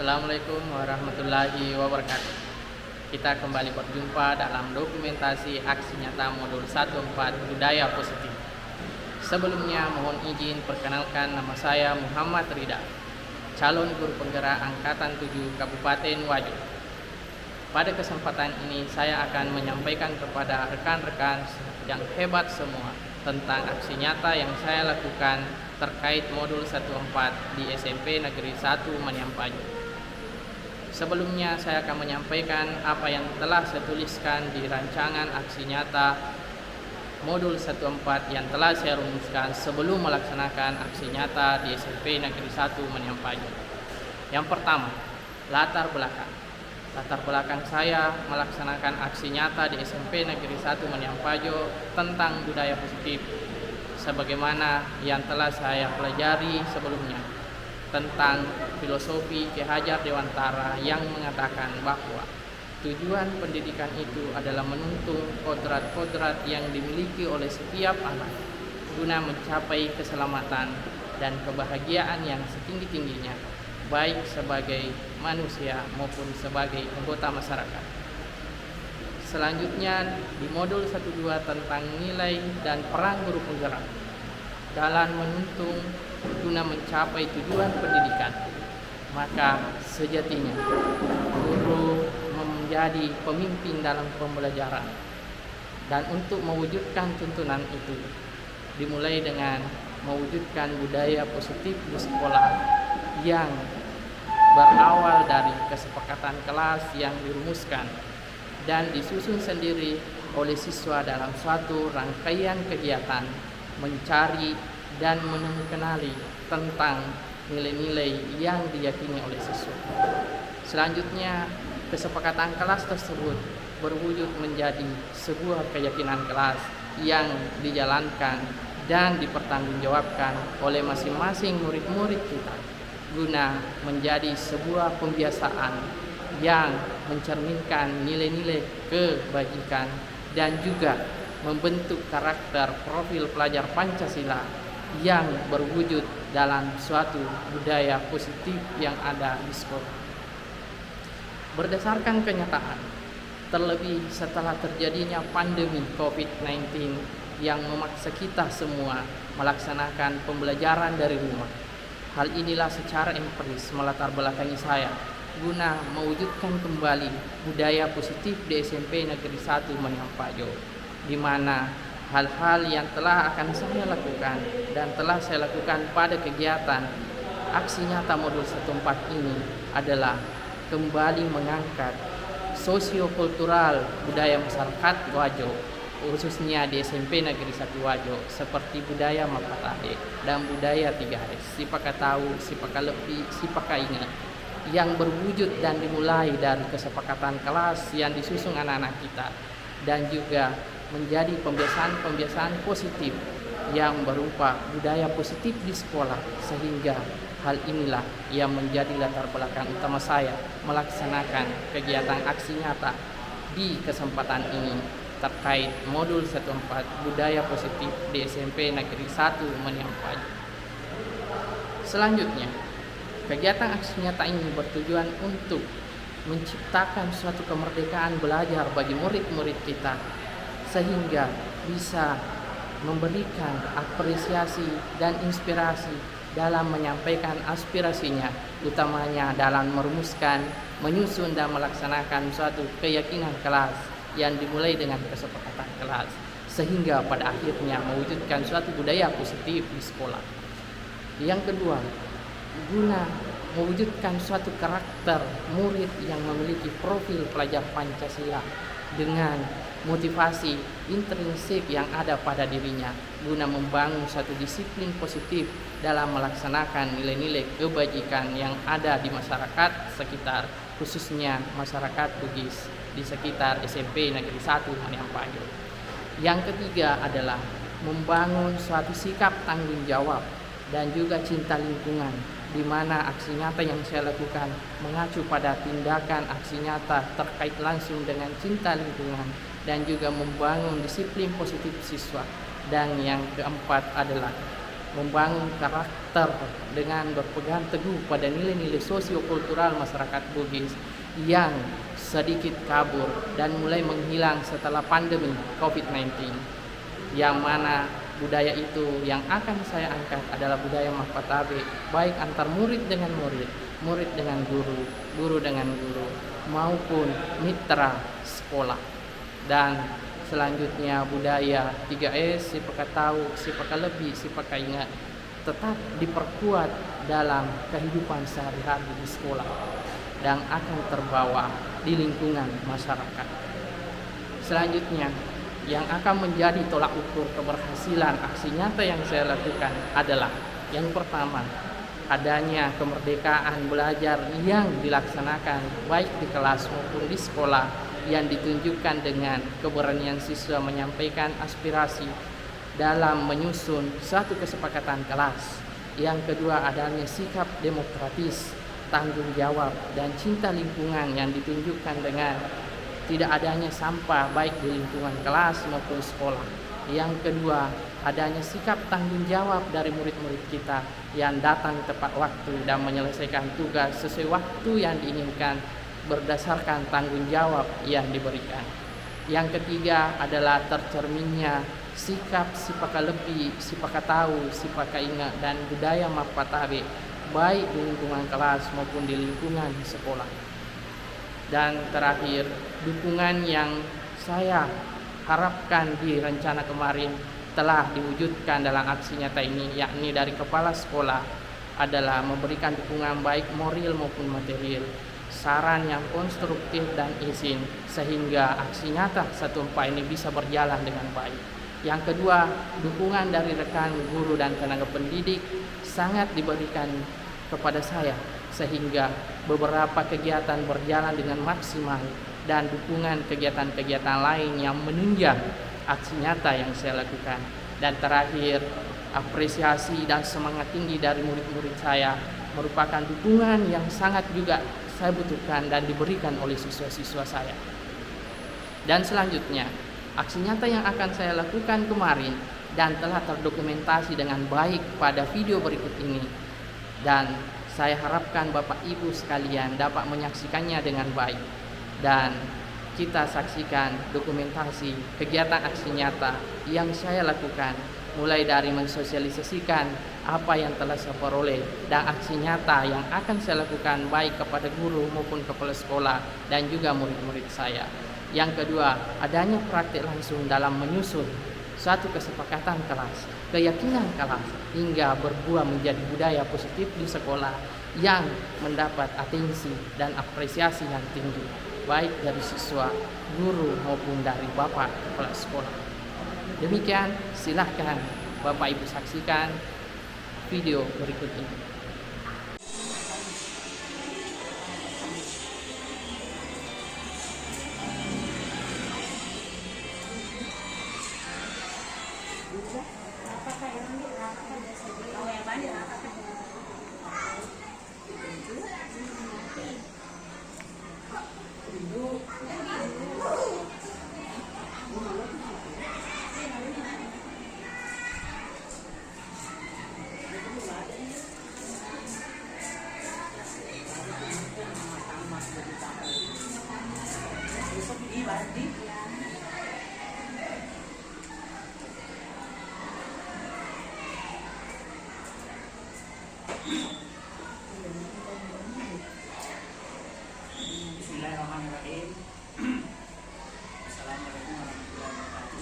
Assalamualaikum warahmatullahi wabarakatuh. Kita kembali berjumpa dalam dokumentasi aksi nyata modul 14 budaya positif. Sebelumnya mohon izin perkenalkan, nama saya Muhammad Rida, calon guru penggerak angkatan 7 Kabupaten Wajo. Pada kesempatan ini saya akan menyampaikan kepada rekan-rekan yang hebat semua tentang aksi nyata yang saya lakukan terkait modul 14 di SMP Negeri 1 Maniampaju. Sebelumnya saya akan menyampaikan apa yang telah saya tuliskan di rancangan aksi nyata modul 14 yang telah saya rumuskan sebelum melaksanakan aksi nyata di SMP Negeri 1 Maniampaju. Yang pertama, latar belakang. Latar belakang saya melaksanakan aksi nyata di SMP Negeri 1 Maniampaju tentang budaya positif sebagaimana yang telah saya pelajari sebelumnya tentang filosofi Ki Hajar Dewantara yang mengatakan bahwa tujuan pendidikan itu adalah menuntun kodrat-kodrat yang dimiliki oleh setiap anak guna mencapai keselamatan dan kebahagiaan yang setinggi-tingginya, baik sebagai manusia maupun sebagai anggota masyarakat. Selanjutnya di modul 12 tentang nilai dan peran guru penggerak dalam menuntun guna mencapai tujuan pendidikan, maka sejatinya guru menjadi pemimpin dalam pembelajaran, dan untuk mewujudkan tuntunan itu dimulai dengan mewujudkan budaya positif di sekolah yang berawal dari kesepakatan kelas yang dirumuskan dan disusun sendiri oleh siswa dalam suatu rangkaian kegiatan mencari dan mengenali tentang nilai-nilai yang diyakini oleh siswa. Selanjutnya, kesepakatan kelas tersebut berwujud menjadi sebuah keyakinan kelas yang dijalankan dan dipertanggungjawabkan oleh masing-masing murid-murid kita guna menjadi sebuah pembiasaan yang mencerminkan nilai-nilai kebajikan dan juga membentuk karakter profil pelajar Pancasila yang berwujud dalam suatu budaya positif yang ada di sekolah. Berdasarkan kenyataan, terlebih setelah terjadinya pandemi COVID-19 yang memaksa kita semua melaksanakan pembelajaran dari rumah, hal inilah secara empiris melatar belakangi saya guna mewujudkan kembali budaya positif di SMP Negeri 1 Maniampaju, di mana hal-hal yang telah akan saya lakukan dan telah saya lakukan pada kegiatan aksi nyata modul 14 ini adalah kembali mengangkat sosiokultural budaya masyarakat Wajo, khususnya di SMP Negeri 1 Wajo, seperti budaya Mapatade dan budaya 3R, Sipaka tahu, Sipaka lebih, Sipaka ingat, yang berwujud dan dimulai dari kesepakatan kelas yang disusun anak-anak kita, dan juga menjadi pembiasaan-pembiasaan positif yang berupa budaya positif di sekolah, sehingga hal inilah yang menjadi latar belakang utama saya melaksanakan kegiatan aksi nyata di kesempatan ini terkait modul 14 budaya positif di SMP Negeri 1 Maniampaju. Selanjutnya, kegiatan aksi nyata ini bertujuan untuk menciptakan suatu kemerdekaan belajar bagi murid-murid kita, sehingga bisa memberikan apresiasi dan inspirasi dalam menyampaikan aspirasinya, utamanya dalam merumuskan, menyusun dan melaksanakan suatu keyakinan kelas yang dimulai dengan kesepakatan kelas, sehingga pada akhirnya mewujudkan suatu budaya positif di sekolah. Yang kedua, guna mewujudkan suatu karakter murid yang memiliki profil pelajar Pancasila dengan motivasi intrinsik yang ada pada dirinya guna membangun suatu disiplin positif dalam melaksanakan nilai-nilai kebajikan yang ada di masyarakat sekitar, khususnya masyarakat Bugis di sekitar SMP Negeri 1 Maniampaju. Yang ketiga adalah membangun suatu sikap tanggung jawab dan juga cinta lingkungan, di mana aksi nyata yang saya lakukan mengacu pada tindakan aksi nyata terkait langsung dengan cinta lingkungan dan juga membangun disiplin positif siswa. Dan yang keempat adalah membangun karakter dengan berpegang teguh pada nilai-nilai sosiokultural masyarakat Bugis yang sedikit kabur dan mulai menghilang setelah pandemi COVID-19, yang mana budaya itu yang akan saya angkat adalah budaya Mapatabe, baik antar murid dengan murid, murid dengan guru, guru dengan guru, maupun mitra sekolah. Dan selanjutnya budaya 3S, sipaka tahu, sipaka lebih, sipaka ingat, tetap diperkuat dalam kehidupan sehari-hari di sekolah dan akan terbawa di lingkungan masyarakat. Selanjutnya, yang akan menjadi tolak ukur keberhasilan aksi nyata yang saya lakukan adalah yang pertama, adanya kemerdekaan belajar yang dilaksanakan baik di kelas maupun di sekolah, yang ditunjukkan dengan keberanian siswa menyampaikan aspirasi dalam menyusun satu kesepakatan kelas. Yang kedua, adanya sikap demokratis, tanggung jawab, dan cinta lingkungan yang ditunjukkan dengan tidak adanya sampah baik di lingkungan kelas maupun sekolah. Yang kedua, adanya sikap tanggung jawab dari murid-murid kita yang datang tepat waktu dan menyelesaikan tugas sesuai waktu yang diinginkan berdasarkan tanggung jawab yang diberikan. Yang ketiga adalah tercerminnya sikap sipaka lebih, sipaka tahu, sipaka ingat, dan budaya Mapatabe baik di lingkungan kelas maupun di lingkungan sekolah. Dan terakhir, dukungan yang saya harapkan di rencana kemarin telah diwujudkan dalam aksi nyata ini, yakni dari kepala sekolah adalah memberikan dukungan baik moral maupun material, saran yang konstruktif dan izin, sehingga aksi nyata 1/4 ini bisa berjalan dengan baik. Yang kedua, dukungan dari rekan guru dan tenaga pendidik sangat diberikan kepada saya, sehingga beberapa kegiatan berjalan dengan maksimal, dan dukungan kegiatan-kegiatan lain yang menunjang aksi nyata yang saya lakukan. Dan terakhir, apresiasi dan semangat tinggi dari murid-murid saya merupakan dukungan yang sangat juga saya butuhkan dan diberikan oleh siswa-siswa saya. Dan selanjutnya, aksi nyata yang akan saya lakukan kemarin dan telah terdokumentasi dengan baik pada video berikut ini, dan saya harapkan Bapak Ibu sekalian dapat menyaksikannya dengan baik, dan kita saksikan dokumentasi kegiatan aksi nyata yang saya lakukan, mulai dari mensosialisasikan apa yang telah saya peroleh dan aksi nyata yang akan saya lakukan baik kepada guru maupun kepala sekolah dan juga murid-murid saya. Yang kedua, adanya praktik langsung dalam menyusun satu kesepakatan kelas, keyakinan kelas, hingga berbuah menjadi budaya positif di sekolah yang mendapat atensi dan apresiasi yang tinggi, baik dari siswa, guru, maupun dari Bapak Kepala Sekolah. Demikian, silahkan Bapak Ibu saksikan video berikut ini. Bismillahirrahmanirrahim. Assalamualaikum warahmatullahi wabarakatuh.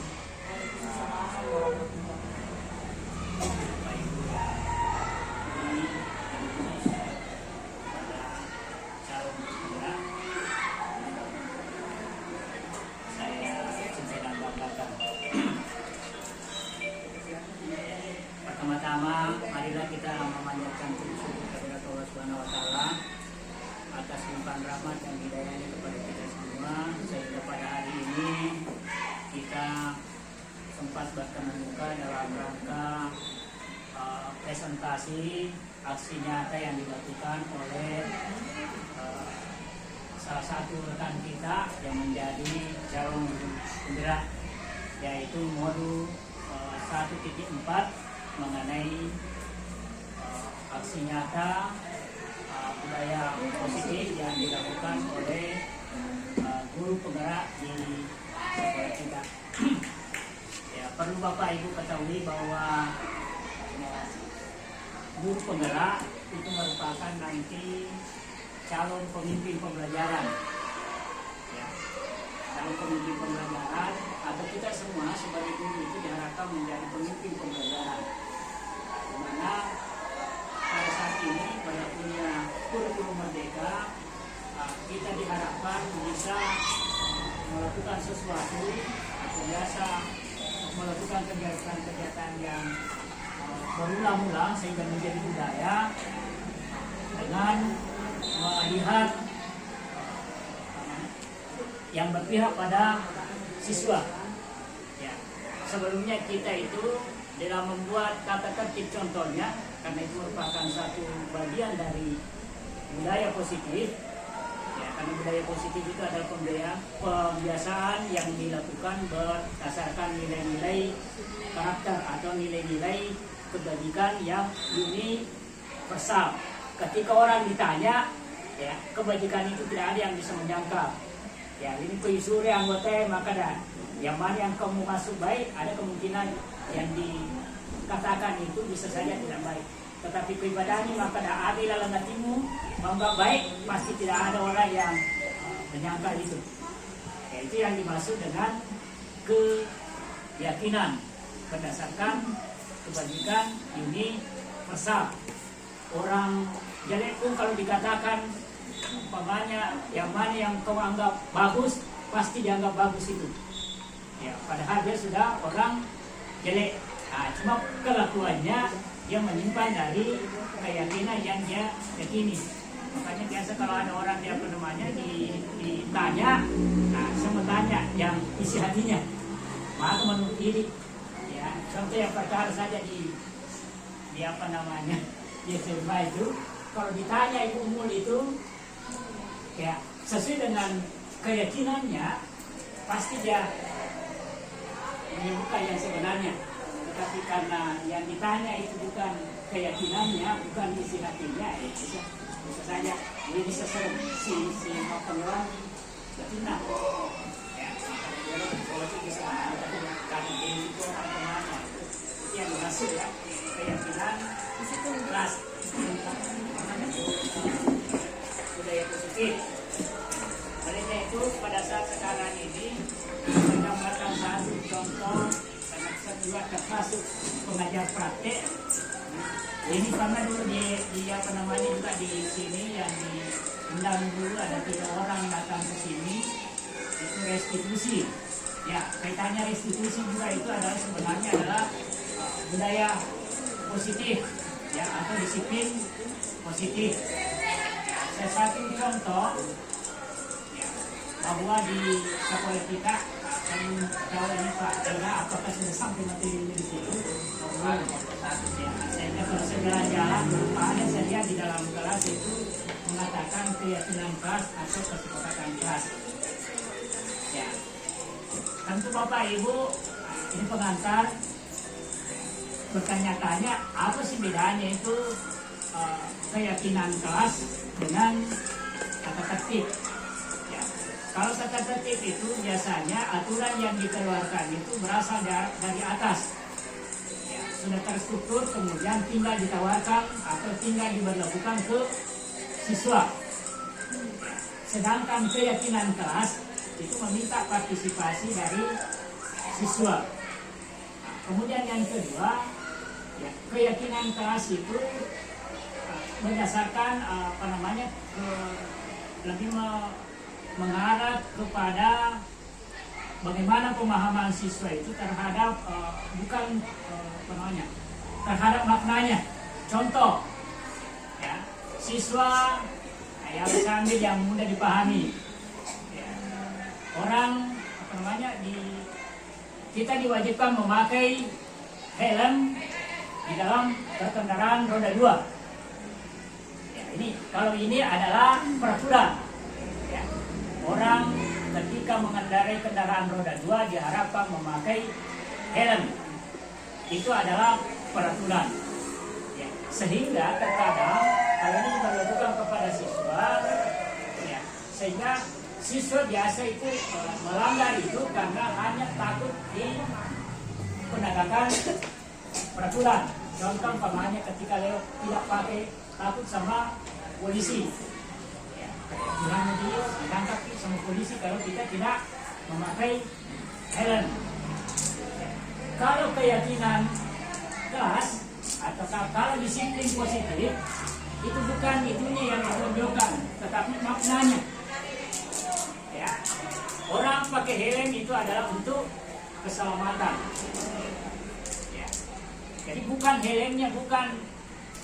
Bapak Ibu yang ini pada calon pemuda, saya cinta dan banggakan. Pertama-tama, marilah kita memanjatkan puji syukur kepada Allah Subhanahu wa Ta'ala atas limpahan rahmat dan hidayahnya kepada kita semua, sehingga pada hari ini kita sempat bertemu muka dalam rangka presentasi aksi nyata yang dilakukan oleh salah satu rekan kita yang menjadi calon penggerak, yaitu modul 1.4 mengenai aksi nyata budaya positif yang dilakukan oleh guru penggerak di sekolah kita. Ya, perlu Bapak Ibu ketahui bahwa guru penggerak itu merupakan nanti calon pemimpin pembelajaran. Ya, calon pemimpin pembelajaran atau kita semua sebagai guru itu diharapkan menjadi pemimpin pembelajaran. Di mana pada saat ini pada punya kurikulum merdeka, kita diharapkan bisa melakukan sesuatu atau biasa melakukan kegiatan-kegiatan yang berulang-ulang sehingga menjadi budaya dengan melihat yang berpihak pada siswa. Ya. Sebelumnya kita itu dalam membuat tata tertib contohnya, karena itu merupakan satu bagian dari budaya positif. Ya, karena budaya positif itu adalah pembiasaan yang dilakukan berdasarkan nilai-nilai karakter atau nilai-nilai kebajikan yang universal. Ketika orang ditanya, ya, kebajikan itu tidak ada yang bisa menjangkau. Ya, ini kuisuri anggota maka dah yang mana yang kamu masuk baik, ada kemungkinan yang dikatakan itu bisa saja tidak baik. Tetapi keibadahannya maka dah adil dalam hatimu, menganggap baik, pasti tidak ada orang yang menyangka itu. Ya, itu yang dimaksud dengan keyakinan berdasarkan kebajikan universal. Orang jelek pun kalau dikatakan umpamanya yang mana yang kau anggap bagus, pasti dianggap bagus itu. Ya, padahal dia sudah orang jelek. Nah, cuma kelakuannya dia menyimpan dari keyakinan yang dia yakini. Makanya biasa kalau ada orang dia namanya ditanya, nah semua tanya yang isi hatinya, maka menurut diri. Ya, contoh yang perkara saja di apa namanya di survei itu, kalau ditanya ibu umul itu, ya sesuai dengan keyakinannya, pasti dia menyebutkan yang sebenarnya. Tetapi karena yang ditanya itu bukan keyakinannya, bukan isi hatinya, ya bisa saja ini bisa sering si pengelola bertindak. Ya, kalau itu bisa karena ini itu orang kemana itu yang dimaksud ya, keyakinan kelas budaya positif. Oleh itu pada saat sekarang ini menggambarkan satu contoh karena saya juga termasuk pengajar praktek. Ini karena dulu di apa namanya juga di sini yang diundang dulu ada 3 orang datang ke sini itu restitusi. Ya, kaitannya restitusi juga itu adalah sebenarnya adalah budaya positif ya atau disiplin positif. Saya satu contoh ya, bahwa di sekolah kita kan tahu ini Pak Ina apakah sudah sampai materi ini di situ? Ya, sehingga kalau saya jalan-jalan ada saya lihat di dalam kelas itu mengatakan keyakinan kelas atau kesepakatan kelas. Ya, tentu Bapak Ibu ini pengantar bertanya-tanya apa sih bedanya itu keyakinan kelas dengan tata tertib. Ya, kalau tata tertib itu biasanya aturan yang dikeluarkan itu berasal dari atas. Ya, sudah terstruktur kemudian tinggal ditawarkan atau tinggal diberlakukan ke siswa. Ya, sedangkan keyakinan kelas itu meminta partisipasi dari siswa. Nah, kemudian yang kedua, ya, keyakinan kelas itu berdasarkan lebih mengarah kepada bagaimana pemahaman siswa itu terhadap terhadap maknanya. Contoh, ya, siswa yang bisa ambil yang mudah dipahami. Ya, orang kita diwajibkan memakai helm di dalam kendaraan roda 2. Ini kalau ini adalah peraturan. Ya. Orang ketika mengendarai kendaraan roda 2 diharapkan memakai helm. Itu adalah peraturan. Ya, sehingga terkadang hal ini diberlakukan kepada siswa, ya, sehingga siswa biasa itu melanggar itu karena hanya takut di penegakan peraturan. Contoh umpamanya ketika Leo tidak pakai, takut sama polisi. Ya, hanya dia ditangkap sama polisi kalau kita tidak memakai helm. Ya. Kalau keyakinan kelas atau kalau disiplin positif itu bukan itunya yang ditunjukkan, tetapi maknanya. Ya, orang pakai helm itu adalah untuk keselamatan. Ya. Jadi bukan helmnya, bukan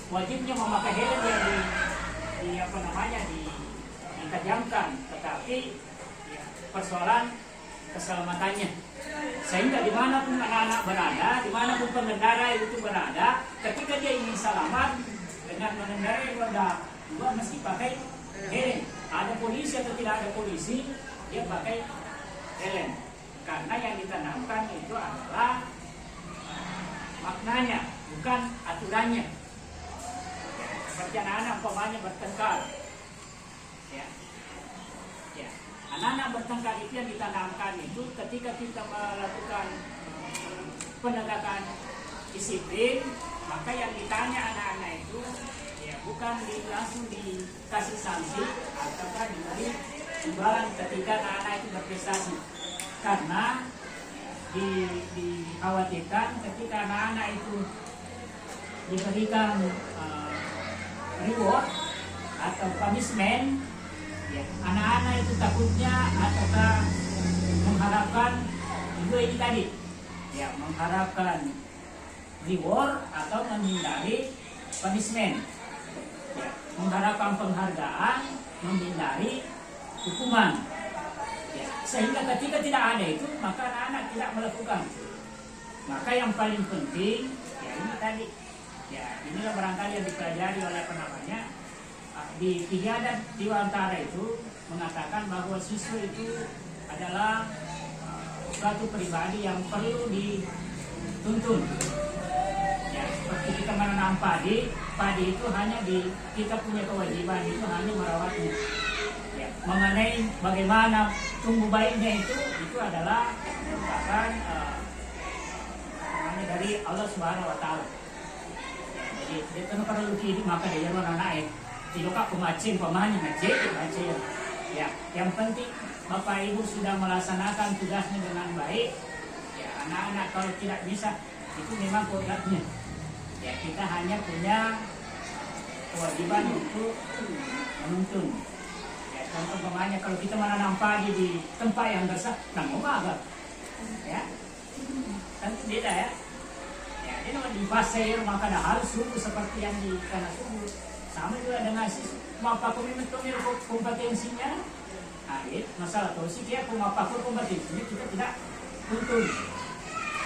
wajibnya memakai helm yang ditajamkan, tetapi ya, persoalan keselamatannya. Sehingga dimanapun anak-anak berada, dimanapun pengendara itu berada, ketika dia ingin selamat dengan mengendarai roda 2 mesti pakai helm. Ada polisi atau tidak ada polisi, dia pakai helm. Karena yang ditanamkan itu adalah maknanya, bukan aturannya. Seperti anak-anak umpamanya bertengkar. Ya. Ya. Anak-anak bertengkar itu yang ditanamkan itu ketika kita melakukan penegakan disiplin, maka yang ditanya anak-anak itu ya bukan langsung dikasih sanksi ataukah diberi imbalan ketika anak-anak itu berprestasi. Karena dikhawatirkan ketika anak-anak itu diberikan reward atau punishment, ya, anak-anak itu takutnya ataukah mengharapkan itu tadi, ya, mengharapkan reward atau menghindari punishment, ya, mengharapkan penghargaan, menghindari hukuman. Ya, sehingga ketika tidak ada itu, maka anak-anak tidak melakukan. Maka yang paling penting, ya ini tadi, ya inilah barangkali yang dipelajari oleh penamanya di tiga dan Dewantara itu mengatakan bahwa siswa itu adalah suatu pribadi yang perlu dituntun. Ya, seperti kita menanam padi itu hanya kita punya kewajiban itu hanya merawatnya. Ya, mengenai bagaimana tumbuh baiknya itu adalah merupakan dari Allah Subhanahu Wa Taala. Jadi dia kan perlu hidup maka dia orang naik. Tidak kak pemacin pemahnya ngecek. Ya, yang penting Bapak Ibu sudah melaksanakan tugasnya dengan baik. Ya, anak-anak kalau tidak bisa itu memang kodratnya. Ya, kita hanya punya kewajiban untuk menuntun. Ya, contoh pemahnya kalau kita menanam padi di tempat yang basah, nanggung agak. Ya, tentu beda ya. Ya, ini di pasir maka ada harus suhu seperti yang di tanah subur. Sama juga dengan mapa komitmen kompetensinya. Nah, itu masalah tosi dia mapa kompetensinya kita tidak tuntun.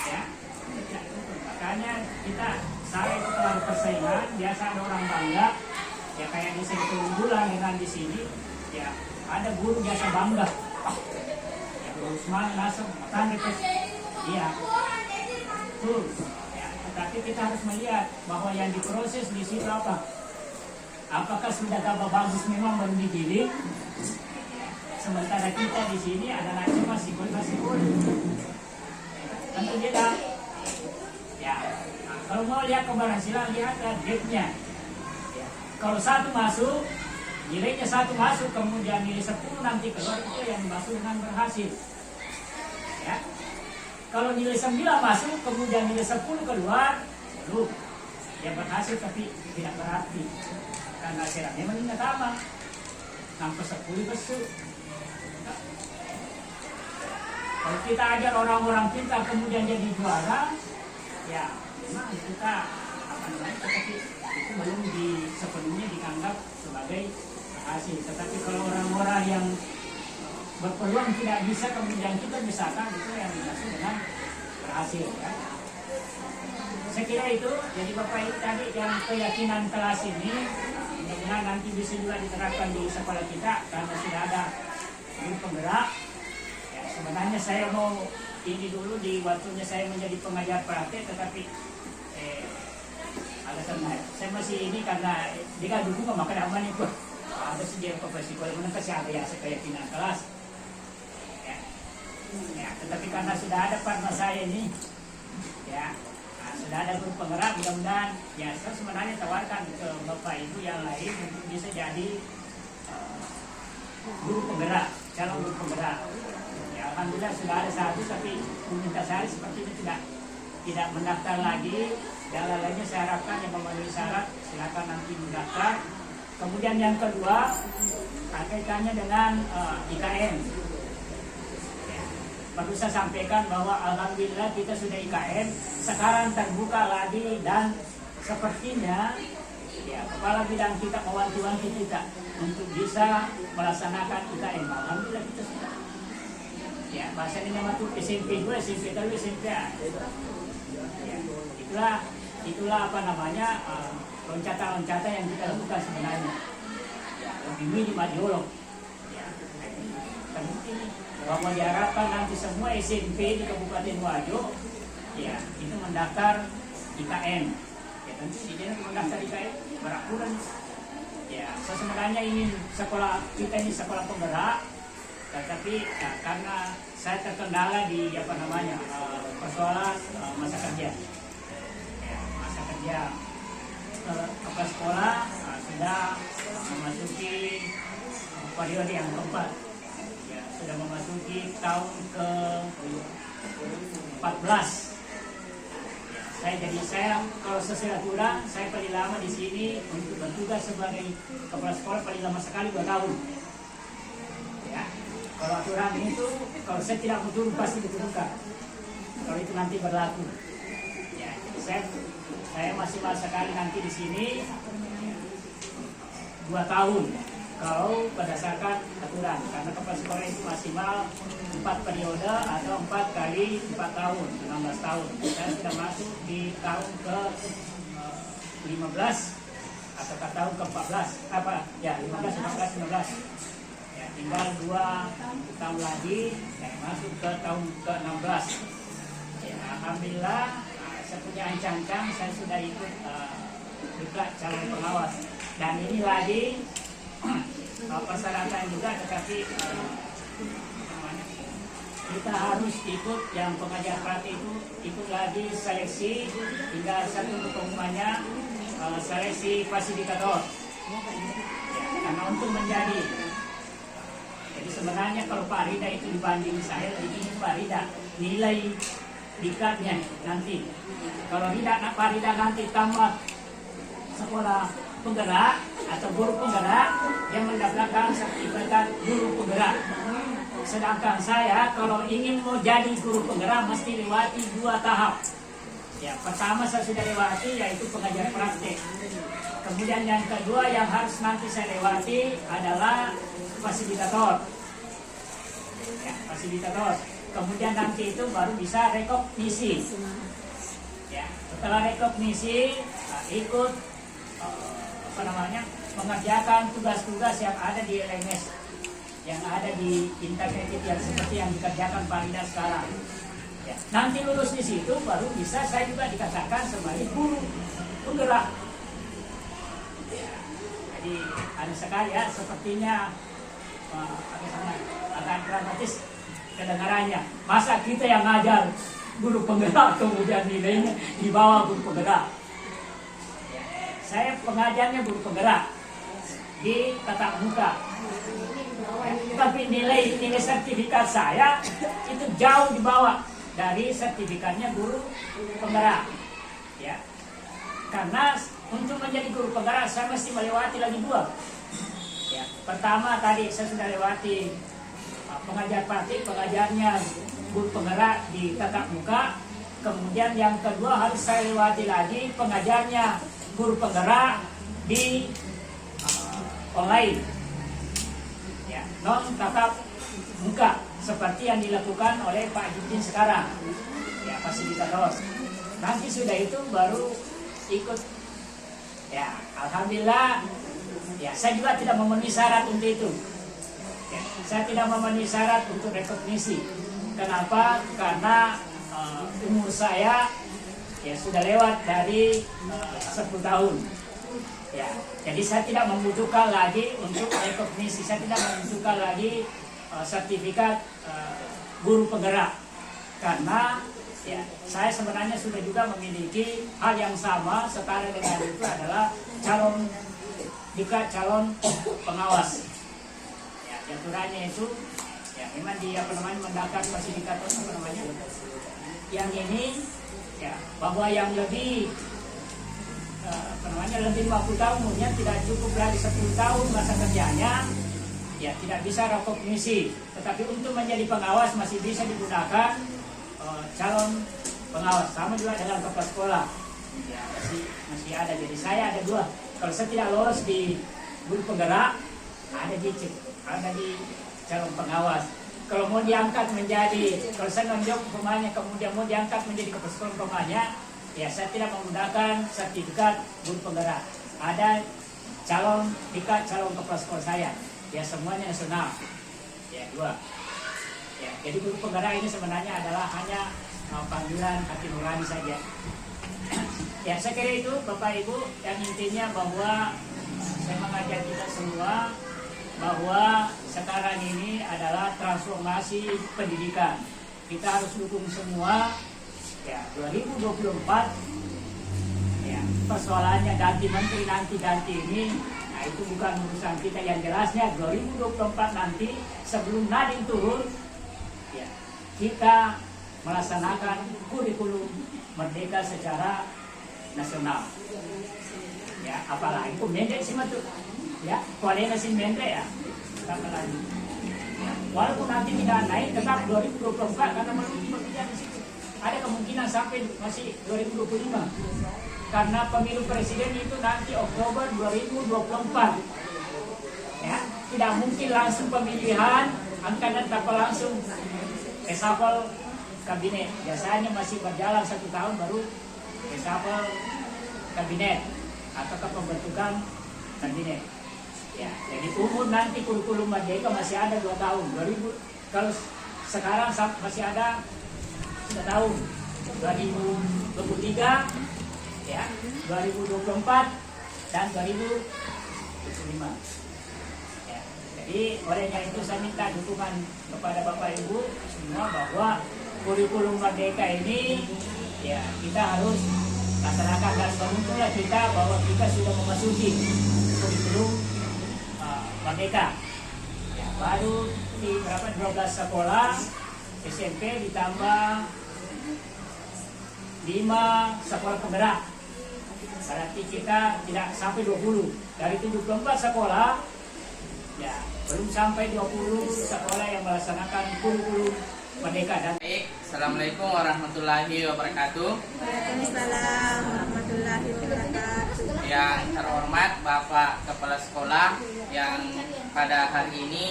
Ya, kita tidak tuntun. Makanya kita saya itu terlalu persaingan, biasa ada orang bangga. Ya kayak di sini keunggulan dengan di sini, ya ada guru biasa bangga. Ya Usman langsung makan itu. Iya. Tuh. Ya, tetapi kita harus melihat bahwa yang diproses di situ apa? Apakah sudah tambah bagus memang baru digiling? Sementara kita di sini ada nasi masih boleh. Tentu beda. Ya, kalau mau lihat keberhasilan lihat grade-nya. Ya. Kalau satu masuk, nilainya satu masuk, kemudian nilai 10 nanti keluar itu yang masuk dengan berhasil. Ya. Kalau nilai 9 masuk, kemudian nilai 10 keluar, belum. Ya berhasil tapi tidak berarti. Karena hasilnya meningkat sama. Sampai 10 besok. Kalau kita ajar orang-orang pintar kemudian jadi juara, ya memang kita tetapi itu belum sepenuhnya dianggap sebagai hasil. Tetapi kalau orang-orang yang berpeluang tidak bisa kemudian kita misalkan itu yang dimaksud dengan berhasil. Ya. Saya kira itu. Jadi Bapak Ibu tadi yang keyakinan kelas ini mudah-mudahan nanti bisa juga diterapkan di sekolah kita karena sudah ada guru penggerak. Ya, sebenarnya saya mau ini dulu di waktunya saya menjadi pengajar praktek, tetapi saya masih ini karena dia kan dulu nggak makan aman itu. Ada sih dia profesi kalau mana kasih ada ya keyakinan kelas. Ya. Ya, tetapi karena sudah ada partner saya ini, ya, sudah ada guru penggerak, mudah-mudahan ya saya sebenarnya tawarkan ke bapak ibu yang lain untuk bisa jadi guru penggerak, calon guru penggerak. Ya, alhamdulillah sudah ada satu, tapi meminta saya seperti itu tidak mendaftar lagi. Yang lainnya saya harapkan yang memenuhi syarat silakan nanti mendaftar. Kemudian yang kedua kaitannya dengan IKN. Perlu saya sampaikan bahwa alhamdulillah kita sudah IKN, sekarang terbuka lagi dan sepertinya ya kepala bidang kita mewanti-wanti kita untuk bisa melaksanakan IKN. Alhamdulillah kita sudah. Ya, bahasanya nama tuh SMP 2, SMP 3, SMP A. Ya, itulah apa namanya loncatan-loncatan yang kita lakukan sebenarnya. Ya, lebih minimal diolong. Ya, terbukti bahwa diharapkan nanti semua SMP di Kabupaten Wajo ya itu mendaftar IKN. Ya tentu dia mendaftar IKN berakuran. Ya, saya sebenarnya ingin sekolah kita ini sekolah penggerak, tetapi ya, karena saya terkendala di apa namanya persoalan masa kerja. Ya, masa kerja kepala sekolah sudah memasuki periode yang keempat. Sudah memasuki tahun ke-14. Saya kalau sesuai aturan saya paling lama di sini untuk bertugas sebagai kepala sekolah paling lama sekali 2 tahun. Ya, kalau aturan itu kalau saya tidak betul pasti diturunkan. Kalau itu nanti berlaku. Ya, jadi saya masih sekali nanti di sini 2 tahun. Kalau berdasarkan aturan, karena kepala sekolah itu maksimal 4 periode atau 4 kali 4 tahun, 16 tahun. Saya sudah masuk di tahun ke-15 atau ke tahun ke-14, apa? Ya, 15, 16. Ya, tinggal 2 tahun lagi, saya masuk ke tahun ke-16. Ya, alhamdulillah, saya punya ancang-ancang, saya sudah ikut juga calon pengawas. Dan ini lagi persyaratan juga, tetapi kita harus ikut yang pengajar praktik itu ikut lagi seleksi hingga satu pengumumannya seleksi fasilitator ya, karena untuk menjadi jadi sebenarnya kalau Pak Rida itu dibanding saya ini Pak Rida nilai dikatnya nanti kalau Pak Rida nanti tamat sekolah penggerak atau guru penggerak yang mendapatkan sertifikat guru penggerak. Sedangkan saya kalau ingin mau jadi guru penggerak mesti lewati 2 tahap. Ya, pertama saya sudah lewati yaitu pengajar praktek. Kemudian yang kedua yang harus nanti saya lewati adalah fasilitator. Ya, fasilitator. Kemudian nanti itu baru bisa rekognisi. Ya, setelah rekognisi ikut mengerjakan tugas-tugas yang ada di LMS, yang ada di internet yang seperti yang dikerjakan Pak Rida sekarang. Ya, nanti lulus di situ baru bisa saya juga dikatakan sebagai guru penggerak. Ya, jadi ada sekali ya sepertinya agak dramatis kedengarannya. Masa kita yang ngajar guru penggerak kemudian nilainya di bawah guru penggerak. Saya pengajarnya guru penggerak di tatap muka, tapi nilai sertifikat saya itu jauh di bawah dari sertifikatnya guru penggerak. Ya, karena untuk menjadi guru penggerak saya mesti melewati lagi 2. Ya, pertama tadi saya sudah lewati pengajar praktik, pengajarnya guru penggerak di tatap muka. Kemudian yang kedua harus saya lewati lagi pengajarnya guru penggerak di online, ya, non tatap muka seperti yang dilakukan oleh Pak Judin sekarang, ya, fasilitator. Nanti sudah itu baru ikut, ya, alhamdulillah, ya, saya juga tidak memenuhi syarat untuk itu. Ya, saya tidak memenuhi syarat untuk rekognisi. Kenapa? Karena umur saya ya sudah lewat dari 10 tahun. Ya, jadi saya tidak membutuhkan lagi untuk rekognisi, saya tidak membutuhkan lagi sertifikat guru penggerak, karena ya saya sebenarnya sudah juga memiliki hal yang sama setara dengan itu adalah calon pengawas. Ya, aturannya itu ya memang dia mendaftar sertifikat yang ini ya, bahwa yang lebih lebih 50 tahun kemudian tidak cukup lagi 10 tahun masa kerjanya, ya tidak bisa rekognisi, tetapi untuk menjadi pengawas masih bisa digunakan calon pengawas. Sama juga dalam kepala sekolah ya, masih ada. Jadi saya ada dua, kalau saya tidak lolos di guru penggerak, ada di calon pengawas. Kalau mau diangkat menjadi, kalau saya nonjok umpamanya kemudian mau diangkat menjadi kepala sekolah umpamanya, ya saya tidak menggunakan sertifikat guru penggerak. Ada calon kepala sekolah saya, ya semuanya nasional. Ya dua. Ya, jadi guru penggerak ini sebenarnya adalah hanya panggilan hati nurani saja. Ya saya kira itu Bapak Ibu, yang intinya bahwa saya mengajak kita semua bahwa sekarang ini adalah transformasi pendidikan. Kita harus dukung semua. Ya, 2024 ya, persoalannya ganti menteri nanti ini, nah itu bukan urusan kita. Yang jelasnya 2024 nanti sebelum Nadiem turun, ya, kita melaksanakan kurikulum merdeka secara nasional. Ya, apalagi itu mendek sih matu, ya, kualenya sih mendek ya, tambah lagi. Ya, walaupun nanti tidak naik, tetap 2024 karena bekerja di situ. Ada kemungkinan sampai masih 2025 karena pemilu presiden itu nanti Oktober 2024 ya, tidak mungkin langsung pemilihan angkatan tanpa langsung reshuffle kabinet. Biasanya masih berjalan 1 tahun baru reshuffle kabinet atau pembentukan kabinet ya. Jadi umur nanti kurikulum merdeka masih ada 2 tahun. 2000 kalau sekarang masih ada 3 tahun, 2023 ya, 2024 dan 2025 ya. Jadi olehnya itu saya minta dukungan kepada Bapak Ibu semua bahwa kurikulum merdeka ini ya kita harus laksanakan, dan beruntunglah kita bahwa kita sudah memasuki kurikulum merdeka ya, baru di 12 sekolah SMP ditambah 5 sekolah penggerak, berarti kita tidak sampai 20. Dari 74 sekolah ya belum sampai 20 sekolah yang melaksanakan kurikulum merdeka. Dan Baik, Assalamualaikum warahmatullahi wabarakatuh. Waalaikumsalam warahmatullahi wabarakatuh. Yang terhormat Bapak Kepala Sekolah yang pada hari ini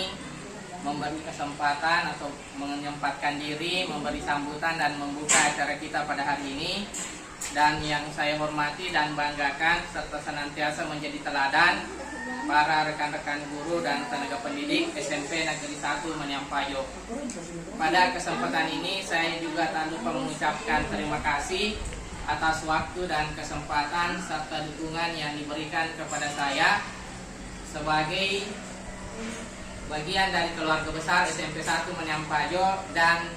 memberi kesempatan atau menyempatkan diri, memberi sambutan dan membuka acara kita pada hari ini. Dan yang saya hormati dan banggakan serta senantiasa menjadi teladan para rekan-rekan guru dan tenaga pendidik SMP Negeri 1 Maniampayo. Pada kesempatan ini saya juga tak lupa mengucapkan terima kasih atas waktu dan kesempatan serta dukungan yang diberikan kepada saya sebagai bagian dari keluarga besar SMP 1 Maniampayo dan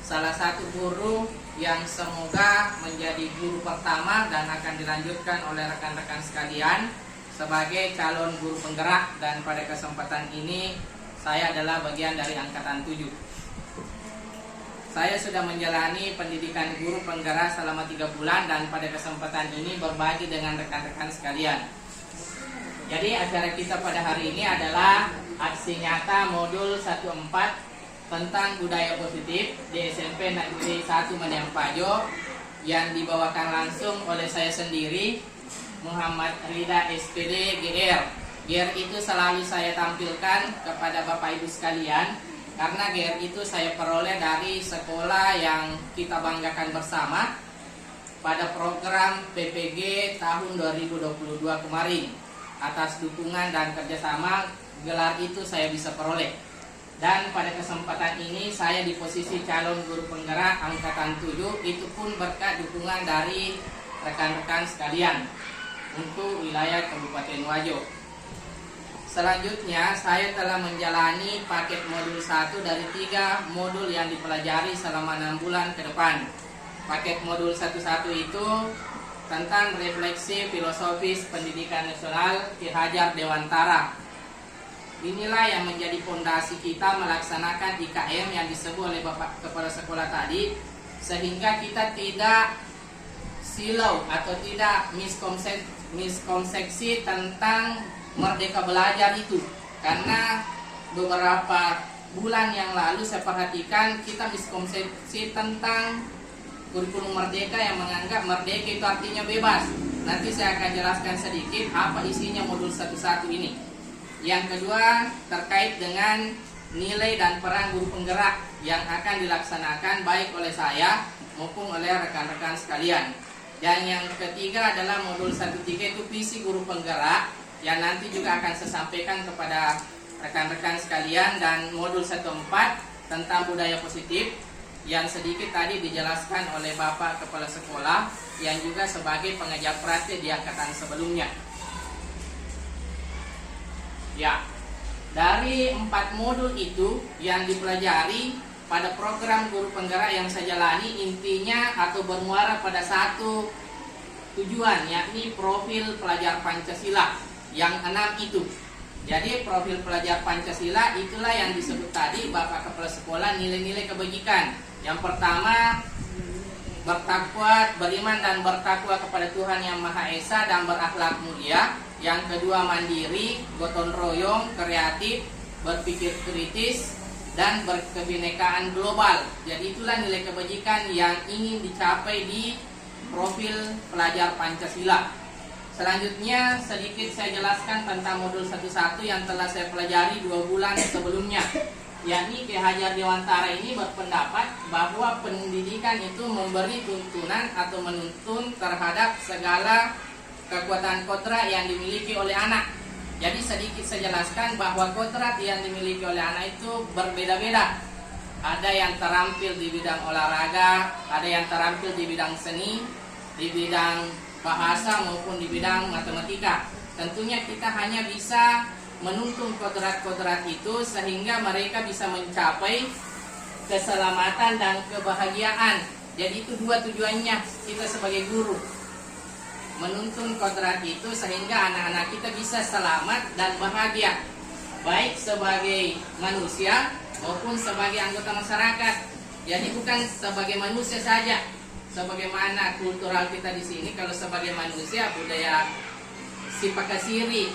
salah satu guru yang semoga menjadi guru pertama dan akan dilanjutkan oleh rekan-rekan sekalian sebagai calon guru penggerak. Dan pada kesempatan ini saya adalah bagian dari angkatan 7. Saya sudah menjalani pendidikan guru penggerak selama 3 bulan dan pada kesempatan ini berbagi dengan rekan-rekan sekalian. Jadi acara kita pada hari ini adalah aksi nyata modul 14 tentang budaya positif di SMP Negeri 1 Maniampayo yang dibawakan langsung oleh saya sendiri, Muhammad Rida SPD GR. GR itu selalu saya tampilkan kepada Bapak Ibu sekalian karena GR itu saya peroleh dari sekolah yang kita banggakan bersama pada program PPG tahun 2022 kemarin. Atas dukungan dan kerjasama gelar itu saya bisa peroleh. Dan pada kesempatan ini saya di posisi calon guru penggerak angkatan 7, itu pun berkat dukungan dari rekan-rekan sekalian. untuk wilayah Kabupaten Wajo. Selanjutnya, saya telah menjalani paket modul 1 dari 3 modul yang dipelajari selama 6 bulan ke depan. Paket modul 1 itu tentang refleksi filosofis pendidikan nasional Ki Hajar Dewantara. Inilah yang menjadi fondasi kita melaksanakan IKM yang disebut oleh Bapak Kepala Sekolah tadi, sehingga kita tidak silau atau tidak miskonsepsi tentang merdeka belajar itu. Karena beberapa bulan yang lalu saya perhatikan kita miskonsepsi tentang kurikulum merdeka yang menganggap merdeka itu artinya bebas. Nanti saya akan jelaskan sedikit apa isinya modul 1 ini. Yang kedua terkait dengan nilai dan peran guru penggerak yang akan dilaksanakan baik oleh saya maupun oleh rekan-rekan sekalian. Dan yang ketiga adalah modul 1.3 itu visi guru penggerak yang nanti juga akan saya sampaikan kepada rekan-rekan sekalian. Dan modul 1.4 tentang budaya positif yang sedikit tadi dijelaskan oleh Bapak Kepala Sekolah yang juga sebagai pengajar praktik di angkatan sebelumnya. Ya, dari 4 modul itu yang dipelajari pada program guru penggerak yang saya jalani, intinya atau bermuara pada satu tujuan, yakni profil pelajar Pancasila yang 6 itu. Jadi profil pelajar Pancasila itulah yang disebut tadi Bapak Kepala Sekolah nilai-nilai kebajikan. Yang pertama, bertakwa, beriman dan bertakwa kepada Tuhan Yang Maha Esa dan berakhlak mulia. Yang kedua, mandiri, gotong royong, kreatif, berpikir kritis, dan berkebinekaan global. Jadi itulah nilai kebajikan yang ingin dicapai di profil pelajar Pancasila. Selanjutnya sedikit saya jelaskan tentang modul 1.1 yang telah saya pelajari 2 bulan sebelumnya, yakni Ki Hajar Dewantara ini berpendapat bahwa pendidikan itu memberi tuntunan atau menuntun terhadap segala kekuatan kodrat yang dimiliki oleh anak. Jadi sedikit saya jelaskan bahwa kodrat yang dimiliki oleh anak itu berbeda-beda. Ada yang terampil di bidang olahraga, ada yang terampil di bidang seni, di bidang bahasa maupun di bidang matematika. Tentunya kita hanya bisa menuntun kodrat-kodrat itu sehingga mereka bisa mencapai keselamatan dan kebahagiaan. Jadi itu 2 tujuannya kita sebagai guru. Menuntun kodrat itu sehingga anak-anak kita bisa selamat dan bahagia, baik sebagai manusia maupun sebagai anggota masyarakat. Jadi bukan sebagai manusia saja, sebagaimana kultural kita di sini. Kalau sebagai manusia, budaya Sipakasiri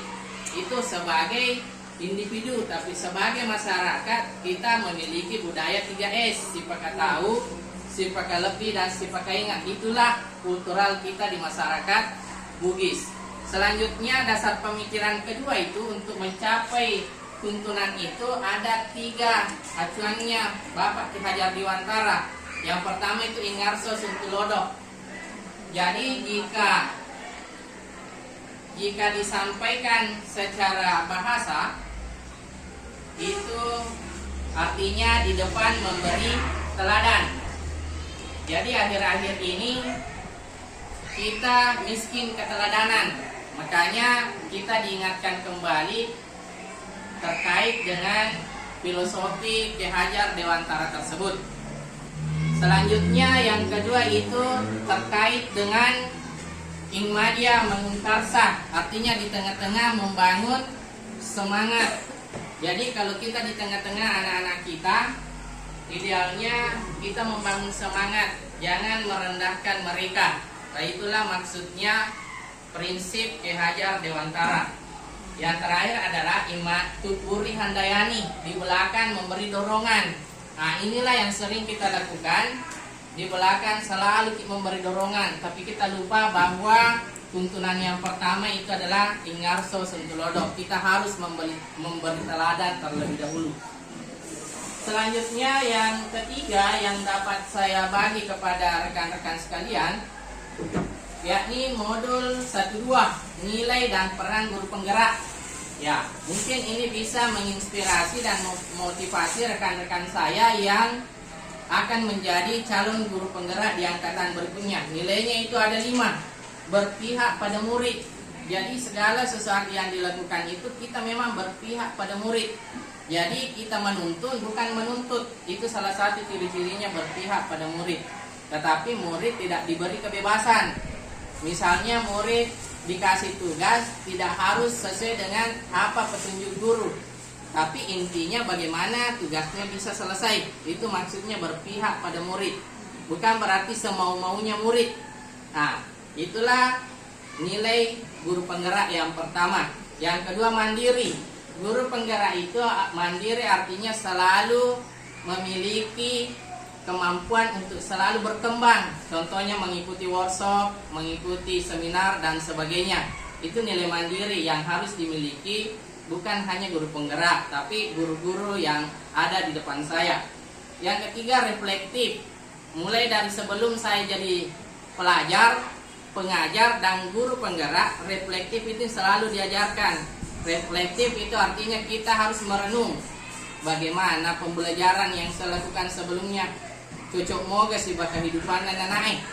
itu sebagai individu, tapi sebagai masyarakat kita memiliki budaya 3S, Sipaka tahu, Sipaka lebih, dan Sipaka ingat. Itulah kultural kita di masyarakat Bugis. Selanjutnya dasar pemikiran kedua itu untuk mencapai tuntunan itu ada 3 acuannya Bapak Ki Hajar Dewantara. Yang pertama itu Ingarso Suntulodo. Jadi jika disampaikan secara bahasa itu artinya di depan memberi teladan. Jadi akhir-akhir ini kita miskin keteladanan, makanya kita diingatkan kembali terkait dengan filosofi Ki Hajar Dewantara tersebut. Selanjutnya yang kedua itu terkait dengan Ingmadia Mengunkarsa, artinya di tengah-tengah membangun semangat. Jadi kalau kita di tengah-tengah anak-anak kita, idealnya kita membangun semangat, jangan merendahkan mereka. Nah itulah maksudnya prinsip Ki Hajar Dewantara. Yang terakhir adalah Tuturi Handayani, di belakang memberi dorongan. Nah inilah yang sering kita lakukan, di belakang selalu memberi dorongan, tapi kita lupa bahwa tuntunan yang pertama itu adalah Ingarso Suntulodo. Kita harus memberi teladan terlebih dahulu. Selanjutnya yang ketiga yang dapat saya bagi kepada rekan-rekan sekalian, yakni modul 1.2 nilai dan peran guru penggerak. Ya, mungkin ini bisa menginspirasi dan motivasi rekan-rekan saya yang akan menjadi calon guru penggerak di angkatan berikutnya. Nilainya itu ada 5. Berpihak pada murid. Jadi segala sesuatu yang dilakukan itu kita memang berpihak pada murid. Jadi kita menuntun bukan menuntut. Itu salah satu ciri-cirinya berpihak pada murid. Tetapi murid tidak diberi kebebasan. Misalnya murid dikasih tugas tidak harus sesuai dengan apa petunjuk guru. Tapi intinya bagaimana tugasnya bisa selesai. Itu maksudnya berpihak pada murid. Bukan berarti semau-maunya murid. Nah, itulah nilai guru penggerak yang pertama. Yang kedua, mandiri. Guru penggerak itu mandiri artinya selalu memiliki kemampuan untuk selalu berkembang. Contohnya mengikuti workshop, mengikuti seminar dan sebagainya. Itu nilai mandiri yang harus dimiliki bukan hanya guru penggerak, tapi guru-guru yang ada di depan saya. Yang ketiga, reflektif. Mulai dari sebelum saya jadi pelajar, pengajar dan guru penggerak, reflektif itu selalu diajarkan. Reflektif itu artinya kita harus merenung bagaimana pembelajaran yang saya lakukan sebelumnya cocok moga sih baka kehidupan anak-anak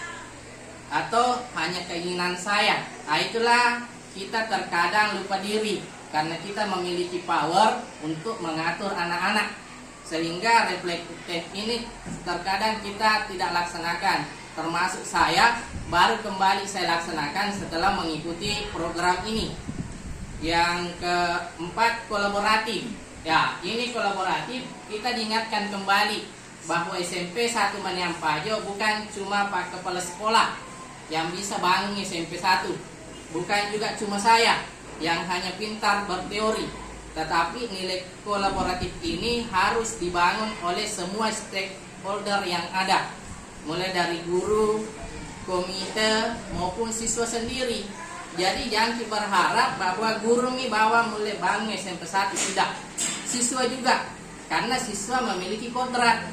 atau hanya keinginan saya. Nah, itulah kita terkadang lupa diri karena kita memiliki power untuk mengatur anak-anak, sehingga reflektif ini terkadang kita tidak laksanakan. Termasuk saya baru kembali saya laksanakan setelah mengikuti program ini. Yang keempat, kolaboratif. Ya, ini kolaboratif. Kita diingatkan kembali bahwa SMP 1 Maniampajo bukan cuma Pak Kepala Sekolah yang bisa bangun SMP 1. Bukan juga cuma saya yang hanya pintar berteori. Tetapi nilai kolaboratif ini harus dibangun oleh semua stakeholder yang ada. Mulai dari guru, komite maupun siswa sendiri. Jadi jangan berharap bahwa guru ini bawa mulai bangun SMP 1, tidak. Siswa juga, karena siswa memiliki kodrat.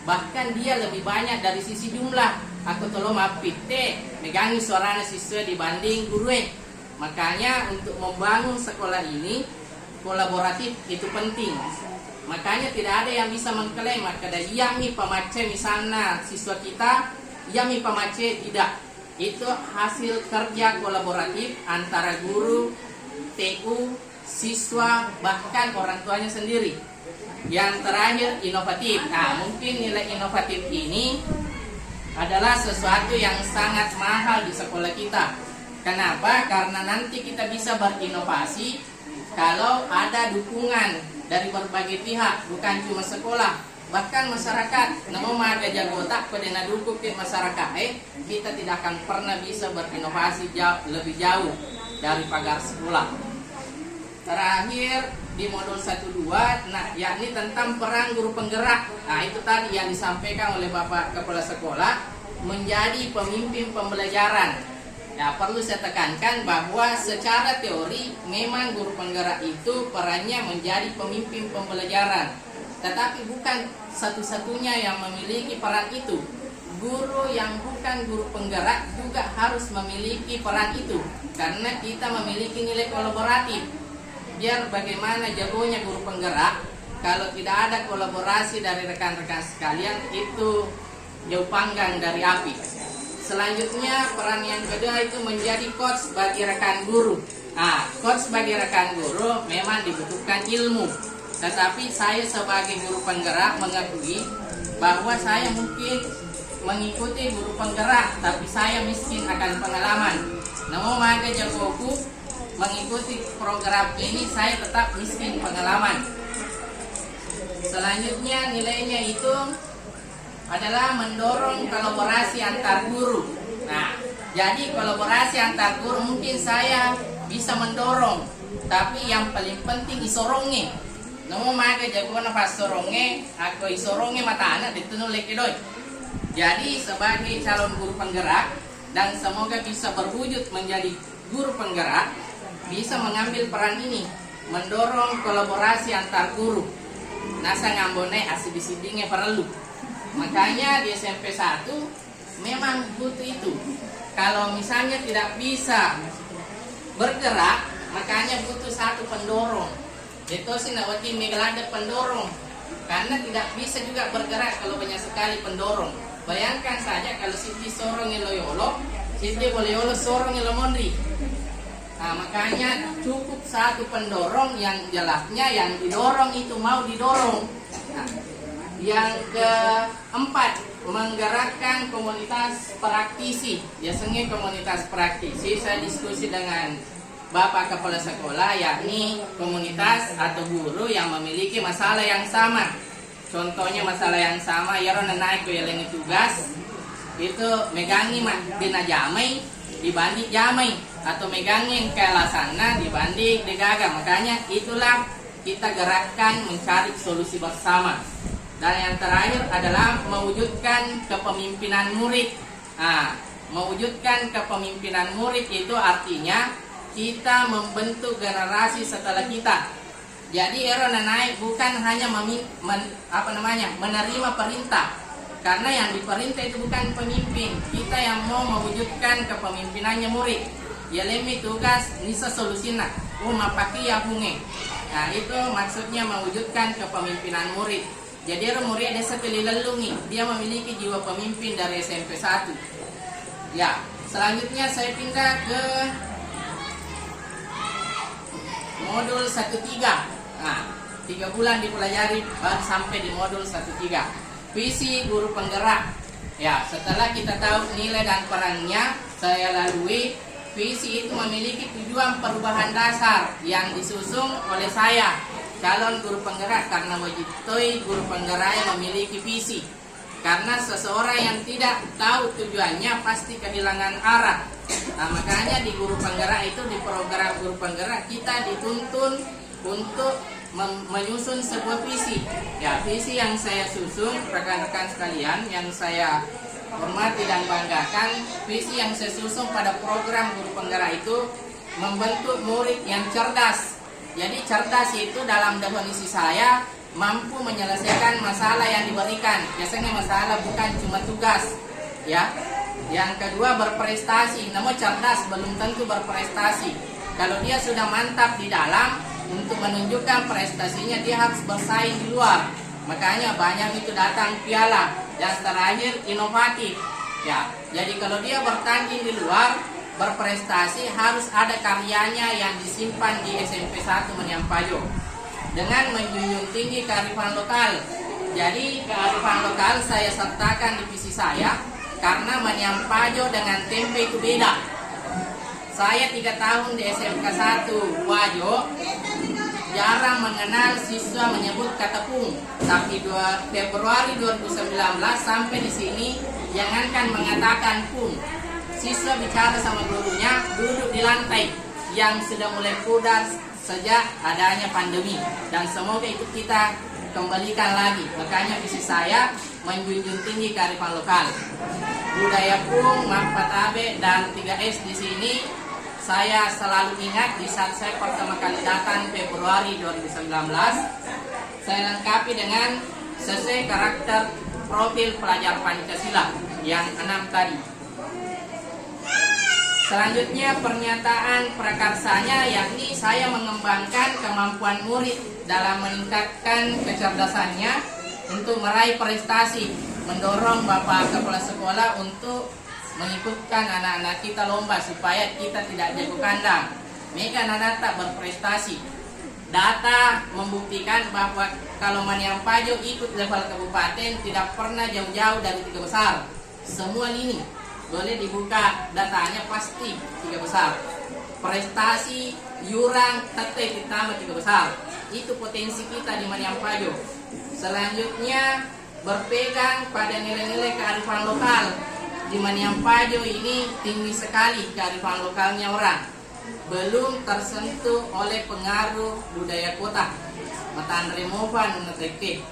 Bahkan dia lebih banyak dari sisi jumlah. Aku tolong mapite megangi suaranya siswa dibanding guru. Makanya untuk membangun sekolah ini kolaboratif itu penting. Makanya tidak ada yang bisa mengklaim maka ada yami pamace misalnya siswa kita yami pamace, tidak. Itu hasil kerja kolaboratif antara guru, TU, siswa, bahkan orang tuanya sendiri. Yang terakhir, inovatif. Nah, mungkin nilai inovatif ini adalah sesuatu yang sangat mahal di sekolah kita. Kenapa? Karena nanti kita bisa berinovasi kalau ada dukungan dari berbagai pihak, bukan cuma sekolah, bahkan masyarakat. Namun ada jagotak pada nadukuk ke masyarakat, kita tidak akan pernah bisa berinovasi lebih jauh dari pagar sekolah. Terakhir di modul 1-2, nah yakni tentang peran guru penggerak. Nah itu tadi yang disampaikan oleh Bapak Kepala Sekolah, menjadi pemimpin pembelajaran. Ya, perlu saya tekankan bahwa secara teori memang guru penggerak itu perannya menjadi pemimpin pembelajaran. Tetapi bukan satu-satunya yang memiliki peran itu. Guru yang bukan guru penggerak juga harus memiliki peran itu. Karena kita memiliki nilai kolaboratif. Biar bagaimana jagonya guru penggerak, kalau tidak ada kolaborasi dari rekan-rekan sekalian, itu jauh panggang dari api. Selanjutnya peran yang kedua itu menjadi coach bagi rekan guru. Nah, coach bagi rekan guru memang dibutuhkan ilmu. Tetapi saya sebagai guru penggerak mengakui bahwa saya mungkin mengikuti guru penggerak, tapi saya miskin akan pengalaman. Namun maka jagoku mengikuti program ini saya tetap miskin pengalaman. Selanjutnya nilainya itu adalah mendorong kolaborasi antar guru. Nah, jadi kolaborasi antar guru mungkin saya bisa mendorong, tapi yang paling penting isorongnya. Namun maka jagoan pas sorongnya, aku isorongnya mata anak ditunulek idoi. Jadi sebagai calon guru penggerak dan semoga bisa berwujud menjadi guru penggerak, bisa mengambil peran ini, mendorong kolaborasi antar guru. Nasa ngambone asibisidinya perlu. Makanya di SMP 1 memang butuh itu. Kalau misalnya tidak bisa bergerak, makanya butuh satu pendorong. Itu sih nawati megalada pendorong. Karena tidak bisa juga bergerak kalau banyak sekali pendorong. Bayangkan saja kalau Siti sorong Loyolo, Siti Loyolo sorong Mondri. Nah, makanya cukup satu pendorong yang jelasnya yang didorong itu mau didorong. Nah, yang keempat, menggerakkan komunitas praktisi. Biasanya komunitas praktisi saya diskusi dengan Bapak Kepala Sekolah, yakni komunitas atau guru yang memiliki masalah yang sama. Contohnya masalah yang sama, ya orang naik ke yang tugas itu megangi dina jamai dibanding jamai, atau megangin ke lasana dibanding digaga. Makanya itulah kita gerakkan mencari solusi bersama. Dan yang terakhir adalah mewujudkan kepemimpinan murid. Nah, mewujudkan kepemimpinan murid itu artinya kita membentuk generasi setelah kita. Jadi Erona naik bukan hanya menerima perintah, karena yang diperintah itu bukan pemimpin. Kita yang mau mewujudkan kepemimpinannya murid. Ya lemi tugas nisa solusina mapaki ya bunge. Nah, itu maksudnya mewujudkan kepemimpinan murid. Jadi murid desa kelilelungi, dia memiliki jiwa pemimpin dari SMP 1. Ya, selanjutnya saya pindah ke modul 1-3. Nah, 3 bulan dipelajari baru sampai di modul 1-3. Visi guru penggerak. Ya, setelah kita tahu nilai dan perannya, saya lalui. Visi itu memiliki tujuan perubahan dasar yang disusun oleh saya, calon guru penggerak, karena wajibtoi guru penggerak yang memiliki visi. Karena seseorang yang tidak tahu tujuannya pasti kehilangan arah. Nah, makanya di guru penggerak itu, di program guru penggerak, kita dituntun untuk menyusun sebuah visi. Ya, visi yang saya susun, rekan-rekan sekalian yang saya hormati dan banggakan, visi yang saya susun pada program guru penggerak itu membentuk murid yang cerdas. Jadi cerdas itu dalam definisi saya mampu menyelesaikan masalah yang diberikan. Biasanya masalah bukan cuma tugas, ya. Yang kedua, berprestasi. Namun cerdas belum tentu berprestasi. Kalau dia sudah mantap di dalam, untuk menunjukkan prestasinya dia harus bersaing di luar. Makanya banyak itu datang piala. Yang terakhir, inovatif. Ya, jadi kalau dia bertanding di luar, berprestasi, harus ada karyanya yang disimpan di SMP 1 Maniampajo dengan menjunjung tinggi kearifan lokal. Jadi kearifan lokal saya sertakan di visi saya karena Maniampajo dengan tempe itu beda. Saya 3 tahun di SMK 1 Wajo jarang mengenal siswa menyebut kata pung, tapi Februari 2019 sampai di sini jangankan mengatakan pung, siswa bicara sama gurunya duduk di lantai yang sudah mulai pudar sejak adanya pandemi, dan semoga itu kita kembalikan lagi. Makanya visi saya menjunjung tinggi kearifan lokal, budaya pung, Mapatabe dan 3S di sini. Saya selalu ingat di saat saya pertama kali datang Februari 2019, saya lengkapi dengan sesuai karakter profil pelajar Pancasila yang 6 tadi. Selanjutnya pernyataan prakarsanya, yakni saya mengembangkan kemampuan murid dalam meningkatkan kecerdasannya untuk meraih prestasi, mendorong Bapak Kepala Sekolah untuk mengikutkan anak-anak kita lomba supaya kita tidak jago kandang. Mereka anak tak berprestasi. Data membuktikan bahwa kalau Maniampajo ikut level kabupaten tidak pernah jauh-jauh dari 3 besar. Semua lini boleh dibuka datanya, pasti 3 besar. Prestasi, Yurang, Tete ditambah 3 besar. Itu potensi kita di Maniampajo. Selanjutnya berpegang pada nilai-nilai kearifan lokal. Di Maniampajo ini tinggi sekali kearifan lokalnya orang, belum tersentuh oleh pengaruh budaya kota. Matan removan menetek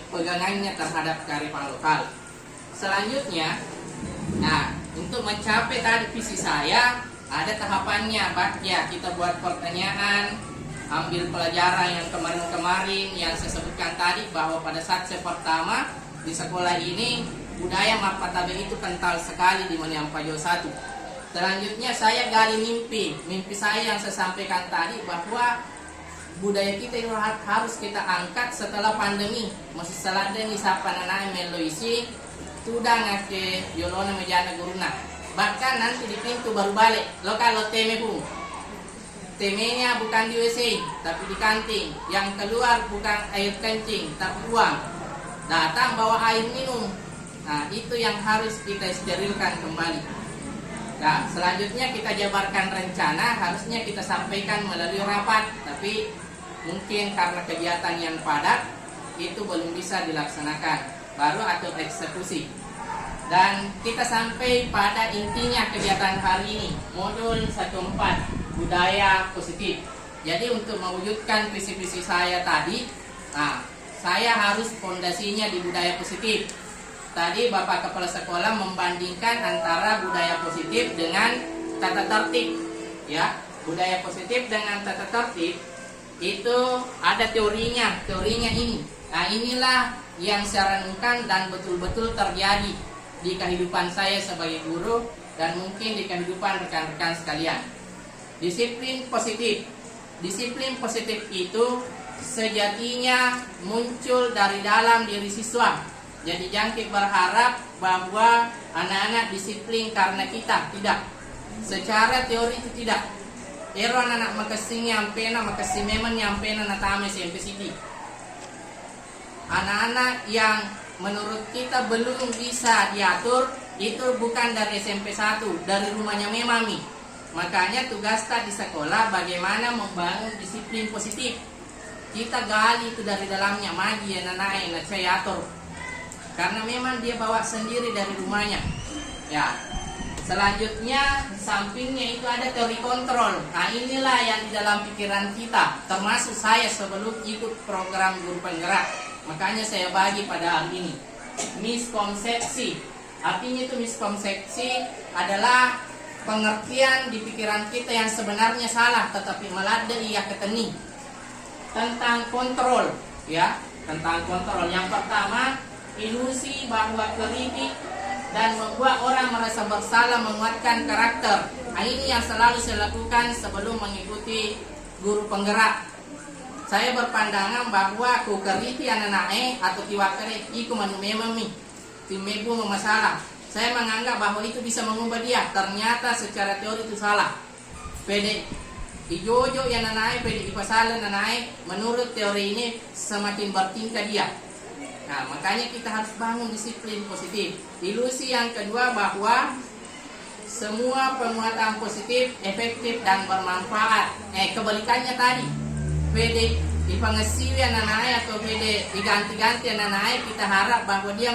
pegangannya terhadap kearifan lokal. Selanjutnya, nah untuk mencapai tadi visi saya ada tahapannya. Ya, kita buat pertanyaan, ambil pelajaran yang kemarin-kemarin yang saya sebutkan tadi, bahwa pada saat saya pertama di sekolah ini budaya Mapatabe itu kental sekali di Maniampajo 1. Selanjutnya saya gali mimpi saya yang saya sampaikan tadi, bahwa budaya kita itu harus kita angkat setelah pandemi. Masih selada ni sapa nanay meloisi tudang ke yolona mejana guruna. bahkan nanti di pintu baru balik. Lo kalau teme pun, temenya bukan di WC tapi di kantin, yang keluar bukan air kencing tapi buang, datang bawa air minum. Nah, itu yang harus kita sterilkan kembali. Nah, selanjutnya kita jabarkan rencana, harusnya kita sampaikan melalui rapat, tapi mungkin karena kegiatan yang padat itu belum bisa dilaksanakan, baru atur eksekusi. Dan kita sampai pada intinya kegiatan hari ini, modul 14 budaya positif. Jadi untuk mewujudkan visi-visi saya tadi, saya harus fondasinya di budaya positif. Tadi Bapak Kepala Sekolah membandingkan antara budaya positif dengan tata tertib, ya. Budaya positif dengan tata tertib itu ada teorinya ini. Nah, inilah yang saya renungkan dan betul-betul terjadi di kehidupan saya sebagai guru dan mungkin di kehidupan rekan-rekan sekalian. Disiplin positif. Disiplin positif itu sejatinya muncul dari dalam diri siswa. Jadi jangan berharap bahwa anak-anak disiplin karena kita, tidak. Secara teori itu tidak. Ero anak makasih nyampena, makasih memang nyampena natame SMP. Anak-anak yang menurut kita belum bisa diatur itu bukan dari SMP 1, dari rumahnya memami. Makanya tugas di sekolah bagaimana membangun disiplin positif. Kita gali itu dari dalamnya, magi anak-anak yang saya atur. Karena memang dia bawa sendiri dari rumahnya. Ya. Selanjutnya sampingnya itu ada teori kontrol. Nah, inilah yang di dalam pikiran kita, termasuk saya sebelum ikut program guru penggerak. Makanya saya bagi pada hari ini. Miskonsepsi. Artinya itu miskonsepsi adalah pengertian di pikiran kita yang sebenarnya salah tetapi meladai ia keteni. Tentang kontrol, ya, tentang kontrol. Yang pertama, ilusi bahwa kritik dan membuat orang merasa bersalah menguatkan karakter. Nah, ini yang selalu saya lakukan sebelum mengikuti guru penggerak. Saya berpandangan bahwa kukeriti anak-anak atau tiwakere iku manumemami timebu memasalah. Saya menganggap bahwa itu bisa mengubah dia. Ternyata secara teori itu salah. Pede ijojo yang anak-anak, pede ipasalan anak-anak, menurut teori ini semakin bertingkah dia. Nah, makanya kita harus bangun disiplin positif. Ilusi yang kedua bahwa semua penguatan positif efektif dan bermanfaat. Kebalikannya tadi. PD dipengesiwi anak-anak atau PD diganti-ganti anak-anak, kita harap bahwa dia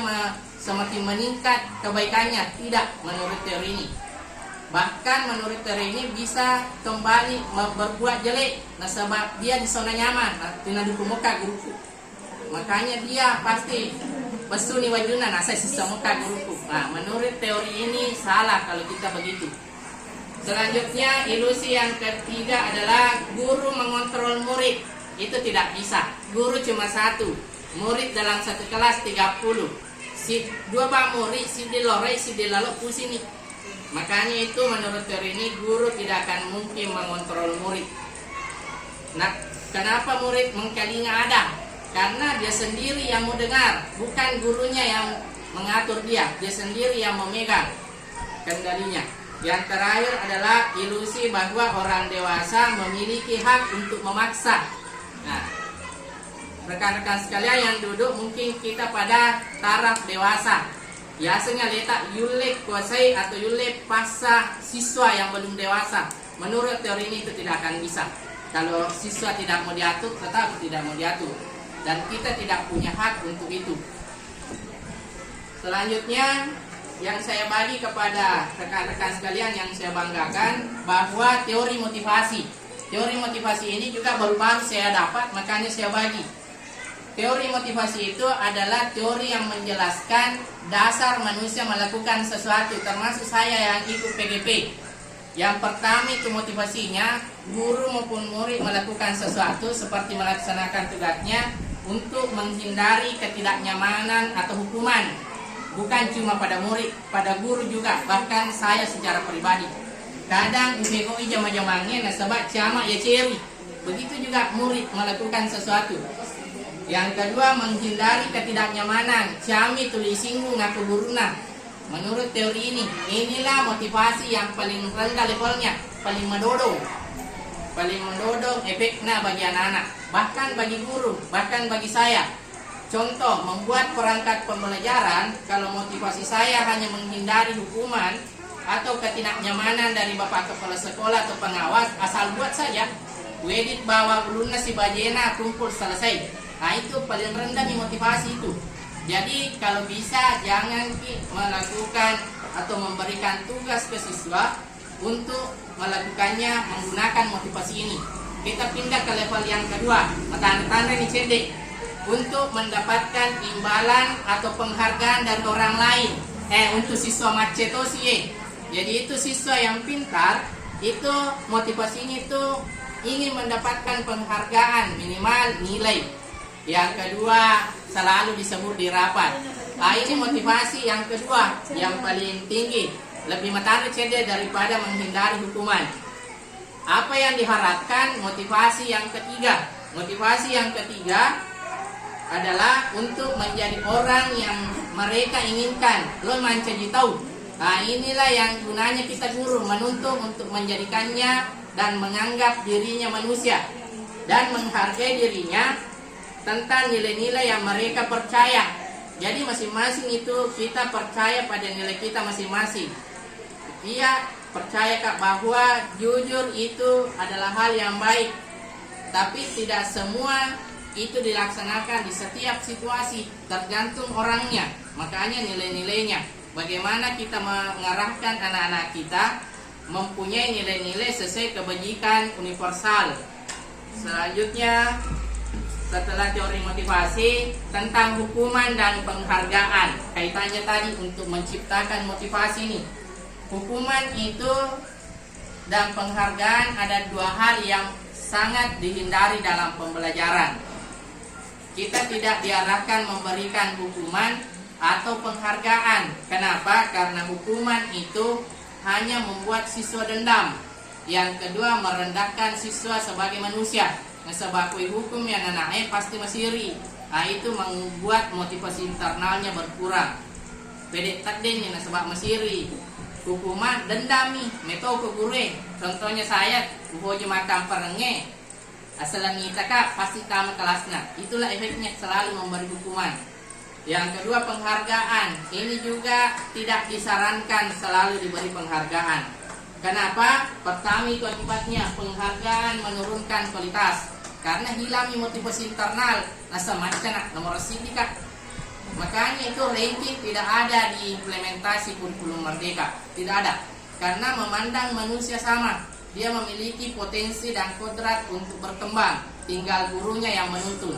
semakin meningkat kebaikannya. Tidak, menurut teori ini. Bahkan menurut teori ini bisa kembali berbuat jelek. Nah, sebab dia di zona nyaman. Tina dukumuka guruku. Makanya dia pasti besuni wajuna. Nah, saya sisa muka guruku. Nah, menurut teori ini salah kalau kita begitu. Selanjutnya, ilusi yang ketiga adalah guru mengontrol murid. Itu tidak bisa. Guru cuma satu. Murid dalam satu kelas 30. Si dua bang murid, si di lore, si di lalu pusing. Makanya itu menurut teori ini guru tidak akan mungkin mengontrol murid. Nah, kenapa murid mengkalinya ada? Karena dia sendiri yang mau dengar, bukan gurunya yang mengatur dia. Dia sendiri yang memegang kendalinya. Yang terakhir adalah ilusi bahwa orang dewasa memiliki hak untuk memaksa. Nah, rekan-rekan sekalian yang duduk mungkin kita pada taraf dewasa. Biasanya letak yulek kuasai atau yulek paksa siswa yang belum dewasa. Menurut teori ini itu tidak akan bisa. Kalau siswa tidak mau diatur, tetap tidak mau diatur. Dan kita tidak punya hak untuk itu. Selanjutnya, yang saya bagi kepada rekan-rekan sekalian yang saya banggakan bahwa teori motivasi. Teori motivasi ini juga baru-baru saya dapat, makanya saya bagi. Teori motivasi itu adalah teori yang menjelaskan dasar manusia melakukan sesuatu, termasuk saya yang ikut PGP. Yang pertama itu motivasinya, guru maupun murid melakukan sesuatu seperti melaksanakan tugasnya untuk menghindari ketidaknyamanan atau hukuman. Bukan cuma pada murid, pada guru juga, bahkan saya secara pribadi. Kadang ubego ijama-jamangnya sebab cama ya ceri. Begitu juga murid melakukan sesuatu. Yang kedua, menghindari ketidaknyamanan. Cami tulis singgung aku guruna. Menurut teori ini, inilah motivasi yang paling rendah levelnya, paling mendodong efeknya bagi anak-anak, bahkan bagi guru, bahkan bagi saya. Contoh, membuat perangkat pembelajaran, kalau motivasi saya hanya menghindari hukuman atau ketidaknyamanan dari bapak kepala sekolah atau pengawas, asal buat saja, wedit bawa ulunna si bajena kumpul selesai. Nah, itu paling rendah nih motivasi itu. Jadi kalau bisa jangan melakukan atau memberikan tugas ke siswa untuk melakukannya menggunakan motivasi ini. Kita pindah ke level yang kedua, tanda-tanda ini cedek, untuk mendapatkan imbalan atau penghargaan dari orang lain. Untuk siswa macetosi. Jadi itu siswa yang pintar, itu motivasi ini tuh ingin mendapatkan penghargaan minimal nilai. Yang kedua selalu disebut di rapat. Ini motivasi yang kedua yang paling tinggi, lebih matahari cedek daripada menghindari hukuman. Apa yang diharapkan? Motivasi yang ketiga. Motivasi yang ketiga adalah untuk menjadi orang yang mereka inginkan. Lo menjadi tahu. Nah, inilah yang gunanya kita guru, menuntut untuk menjadikannya dan menganggap dirinya manusia dan menghargai dirinya tentang nilai-nilai yang mereka percaya. Jadi masing-masing itu kita percaya pada nilai kita masing-masing. Dia percaya Kak bahwa jujur itu adalah hal yang baik, tapi tidak semua itu dilaksanakan di setiap situasi, tergantung orangnya. Makanya nilai-nilainya, bagaimana kita mengarahkan anak-anak kita mempunyai nilai-nilai sesuai kebajikan universal. Selanjutnya, setelah teori motivasi, tentang hukuman dan penghargaan. Kaitannya tadi untuk menciptakan motivasi ini. Hukuman itu dan penghargaan ada dua hal yang sangat dihindari dalam pembelajaran. Kita tidak diarahkan memberikan hukuman atau penghargaan. Kenapa? Karena hukuman itu hanya membuat siswa dendam. Yang kedua, merendahkan siswa sebagai manusia. Sebabui hukum yang anaknya pasti masiri. Nah, itu membuat motivasi internalnya berkurang. Pedek takden yang sebab masiri. Hukuman dendami, meto ke guru. Contohnya saya, uhojo makan perenge. Asalan kita kak pasti tamat kelasnya. Itulah efeknya selalu memberi hukuman. Yang kedua, penghargaan. Ini juga tidak disarankan selalu diberi penghargaan. Kenapa? Pertama itu akibatnya penghargaan menurunkan kualitas. Karena hilangnya motivasi internal. Nasa macam nomor sindikat. Makanya itu ranking tidak ada di implementasi kurikulum Merdeka. Tidak ada. Karena memandang manusia sama. Dia memiliki potensi dan kodrat untuk berkembang. Tinggal gurunya yang menuntun.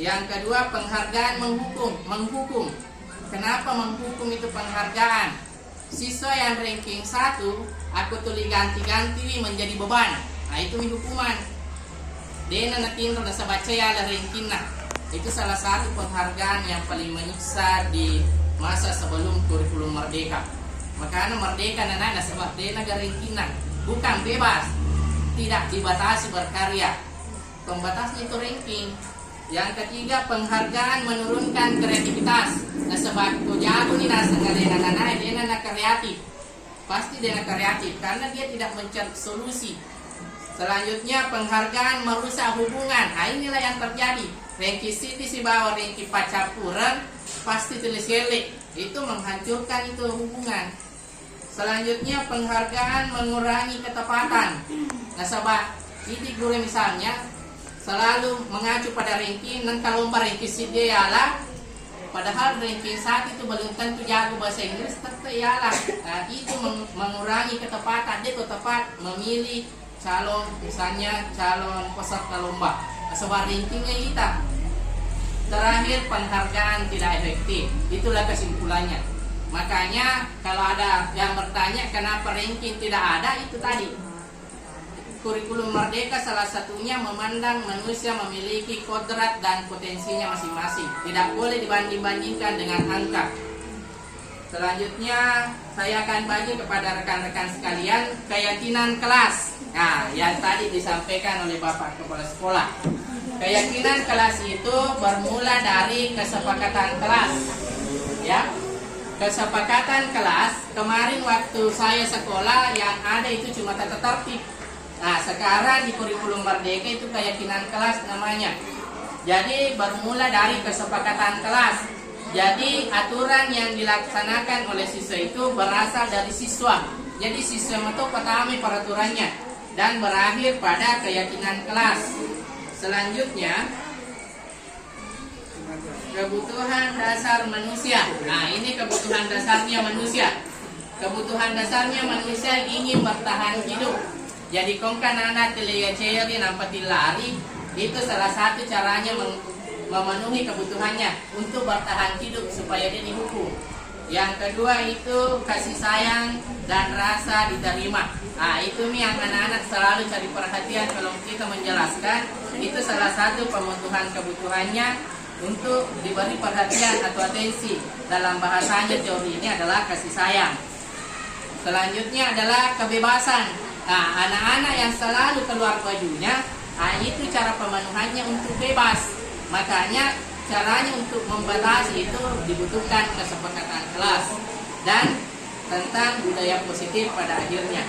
Yang kedua, penghargaan menghukum. Kenapa menghukum itu penghargaan? Siswa yang ranking 1, aku tulis ganti-ganti menjadi beban. Nah, itu hukuman. Dia natinro nasa baca ya ala ranking na. Itu salah satu penghargaan yang paling menyiksa di masa sebelum kurikulum Merdeka. Makanya Merdeka nana sebab dia negara ranking na. Bukan bebas, tidak dibatasi berkarya. Pembatasnya itu ranking. Yang ketiga, penghargaan menurunkan kreativitas. Nah, sebab itu jago nih nasa ngadena dia nana kreatif. Pasti dia nana kreatif karena dia tidak mencari solusi. Selanjutnya, penghargaan merusak hubungan. Nah, inilah yang terjadi. Rengki Siti si bawa rengki pacapuran pasti teleselek. Itu menghancurkan itu hubungan. Selanjutnya, penghargaan mengurangi ketepatan. Nah, sebab ini guru misalnya selalu mengacu pada ranking dan kalau lomba ranking Siti ialah padahal ranking 1 itu belum tentu jago bahasa Inggris, tapi ialah itu mengurangi ketepatan. Dia tepat memilih calon, misalnya calon peserta lomba. Sebab rankingnya kita. Terakhir, penghargaan tidak efektif. Itulah kesimpulannya. Makanya kalau ada yang bertanya kenapa ranking tidak ada, itu tadi. Kurikulum Merdeka salah satunya memandang manusia memiliki kodrat dan potensinya masing-masing. Tidak boleh dibanding-bandingkan dengan angka. Selanjutnya saya akan bagi kepada rekan-rekan sekalian keyakinan kelas. Nah, yang tadi disampaikan oleh Bapak Kepala Sekolah. Keyakinan kelas itu bermula dari kesepakatan kelas. Ya. Kesepakatan kelas, kemarin waktu saya sekolah yang ada itu cuma tata tertib. Nah, sekarang di kurikulum Merdeka itu keyakinan kelas namanya. Jadi bermula dari kesepakatan kelas. Jadi aturan yang dilaksanakan oleh siswa itu berasal dari siswa. Jadi siswa itu pertama peraturannya dan berakhir pada keyakinan kelas. Selanjutnya, kebutuhan dasar manusia. Nah, ini kebutuhan dasarnya manusia. Kebutuhan dasarnya manusia ingin bertahan hidup. Jadi kongkan anak telia ceri nampak lari itu salah satu caranya memenuhi kebutuhannya untuk bertahan hidup supaya dia dihukum. Yang kedua itu kasih sayang dan rasa diterima. Nah, itu nih yang anak-anak selalu cari perhatian kalau kita menjelaskan. Itu salah satu pemenuhan kebutuhannya untuk diberi perhatian atau atensi. Dalam bahasanya teori ini adalah kasih sayang. Selanjutnya adalah kebebasan. Nah, anak-anak yang selalu keluar bajunya, itu cara pemenuhannya untuk bebas. Makanya caranya untuk membatasi itu dibutuhkan kesepakatan kelas dan tentang budaya positif pada akhirnya.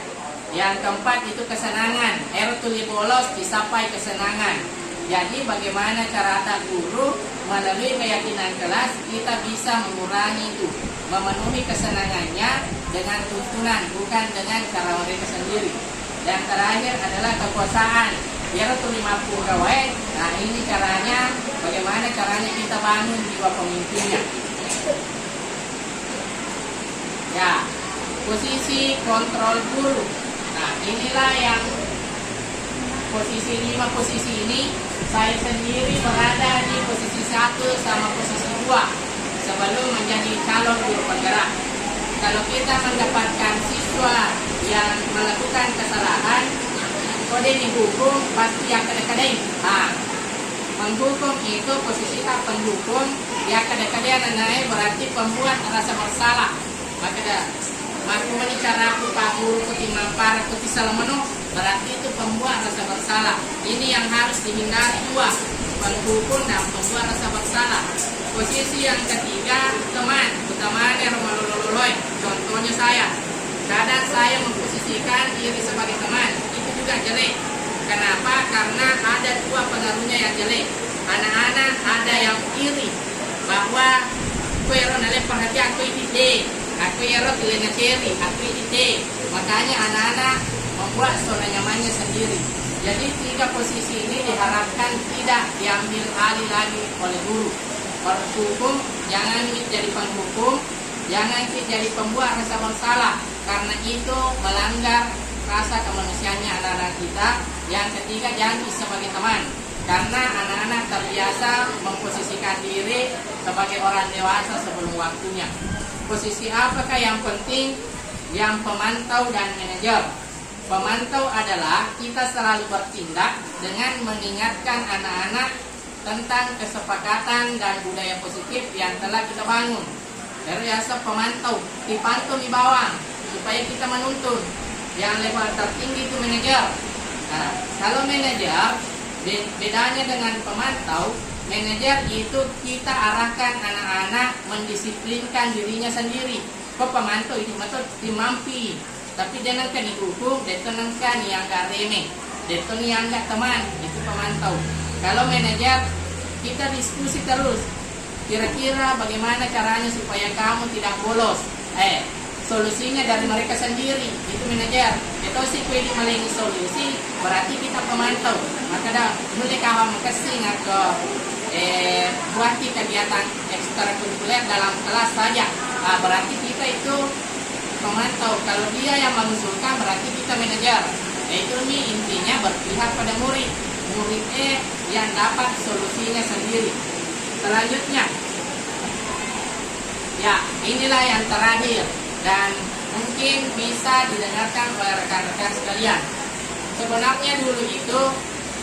Yang keempat itu kesenangan. Tuli bolos disapai kesenangan. Jadi bagaimana cara tak guru melalui keyakinan kelas kita bisa mengurangi itu, memenuhi kesenangannya dengan tuntunan, bukan dengan cara mereka sendiri. Yang terakhir adalah kekuasaan. Tuli mampu gawai. Nah, ini caranya, bagaimana caranya kita bangun jiwa pemimpinnya. Ya, posisi kontrol guru. Nah, inilah yang posisi 5 posisi ini. Saya sendiri berada di posisi 1 sama posisi 2 sebelum menjadi calon guru penggerak. Kalau kita mendapatkan siswa yang melakukan kesalahan, kode dihukum pasti yang kadang-kadang. Nah, menghukum itu posisi tak penghukum, ya kadang-kadang naik berarti pembuat rasa bersalah. Maka aku cara aku pak guru ketimbang para kuti salamano, berarti itu pembuat rasa bersalah. Ini yang harus dihindari dua, penghukum dan pembuat rasa bersalah. Posisi yang ketiga, teman, utamanya romalololoi. Contohnya saya, kadang saya memposisikan diri sebagai teman, itu juga jelek. Kenapa? Karena ada dua pengaruhnya yang jelek. Anak-anak ada yang iri bahwa aku nale perhatian aku ini aku tidak ngeceri, aku ini. Makanya anak-anak membuat zona nyamannya sendiri. Jadi 3 posisi ini diharapkan tidak diambil alih lagi oleh guru. Penghukum jangan jadi penghukum, jangan jadi pembuat rasa bersalah, karena itu melanggar rasa kemanusiaannya anak-anak kita. Yang ketiga, jangan sebagai teman, karena anak-anak terbiasa memposisikan diri sebagai orang dewasa sebelum waktunya. Posisi apakah yang penting? Yang pemantau dan manajer. Pemantau adalah kita selalu bertindak dengan mengingatkan anak-anak tentang kesepakatan dan budaya positif yang telah kita bangun. Biasa pemantau, dipantau di bawah supaya kita menuntun. Yang level tertinggi itu manajer. Nah, kalau manajer bedanya dengan pemantau, manajer itu kita arahkan anak-anak mendisiplinkan dirinya sendiri. Kok pemantau itu betul dimampi, tapi jangan kan dihukum, detonkan yang gak remeh, deton yang gak teman, itu pemantau. Kalau manajer, kita diskusi terus. Kira-kira bagaimana caranya supaya kamu tidak bolos? Solusinya dari mereka sendiri, itu manajer. Itu sih kuili maling solusi, berarti kita pemantau. Maka dah mulai kawan makasih atau buat kegiatan ekstrakurikuler dalam kelas saja. Berarti kita itu pemantau. Kalau dia yang mengusulkan, berarti kita manajer. Itu nih intinya berpihak pada murid. Murid yang dapat solusinya sendiri. Selanjutnya, ya inilah yang terakhir dan mungkin bisa didengarkan oleh rekan-rekan sekalian. Sebenarnya dulu itu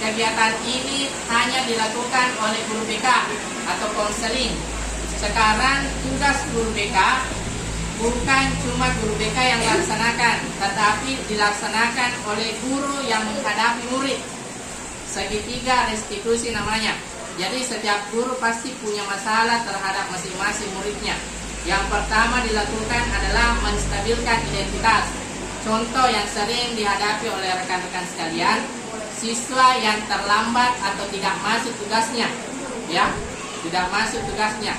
kegiatan ini hanya dilakukan oleh guru BK atau konseling. Sekarang tugas guru BK bukan cuma guru BK yang dilaksanakan, tetapi dilaksanakan oleh guru yang menghadapi murid. Segitiga restitusi namanya. Jadi setiap guru pasti punya masalah terhadap masing-masing muridnya. Yang pertama dilakukan adalah menstabilkan identitas. Contoh yang sering dihadapi oleh rekan-rekan sekalian, siswa yang terlambat atau tidak masuk tugasnya, ya, tidak masuk tugasnya.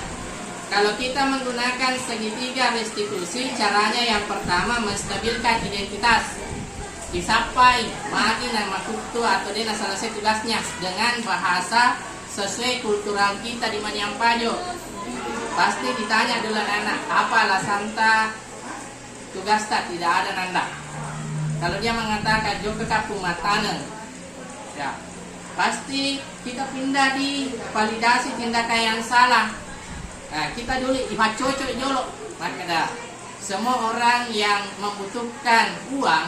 Kalau kita menggunakan segitiga restitusi, caranya yang pertama menstabilkan identitas. Disapai, magi nama kutu atau dia selesai tugasnya dengan bahasa sesuai kultural kita di Maniampajo. Pasti ditanya dulu anak, apa alasan tugas tak tidak ada nanda. Kalau dia mengatakan joko kapung matane, ya, pasti kita pindah di validasi tindakan yang salah. Nah, kita dulu cocok dulu. Maka semua orang yang membutuhkan uang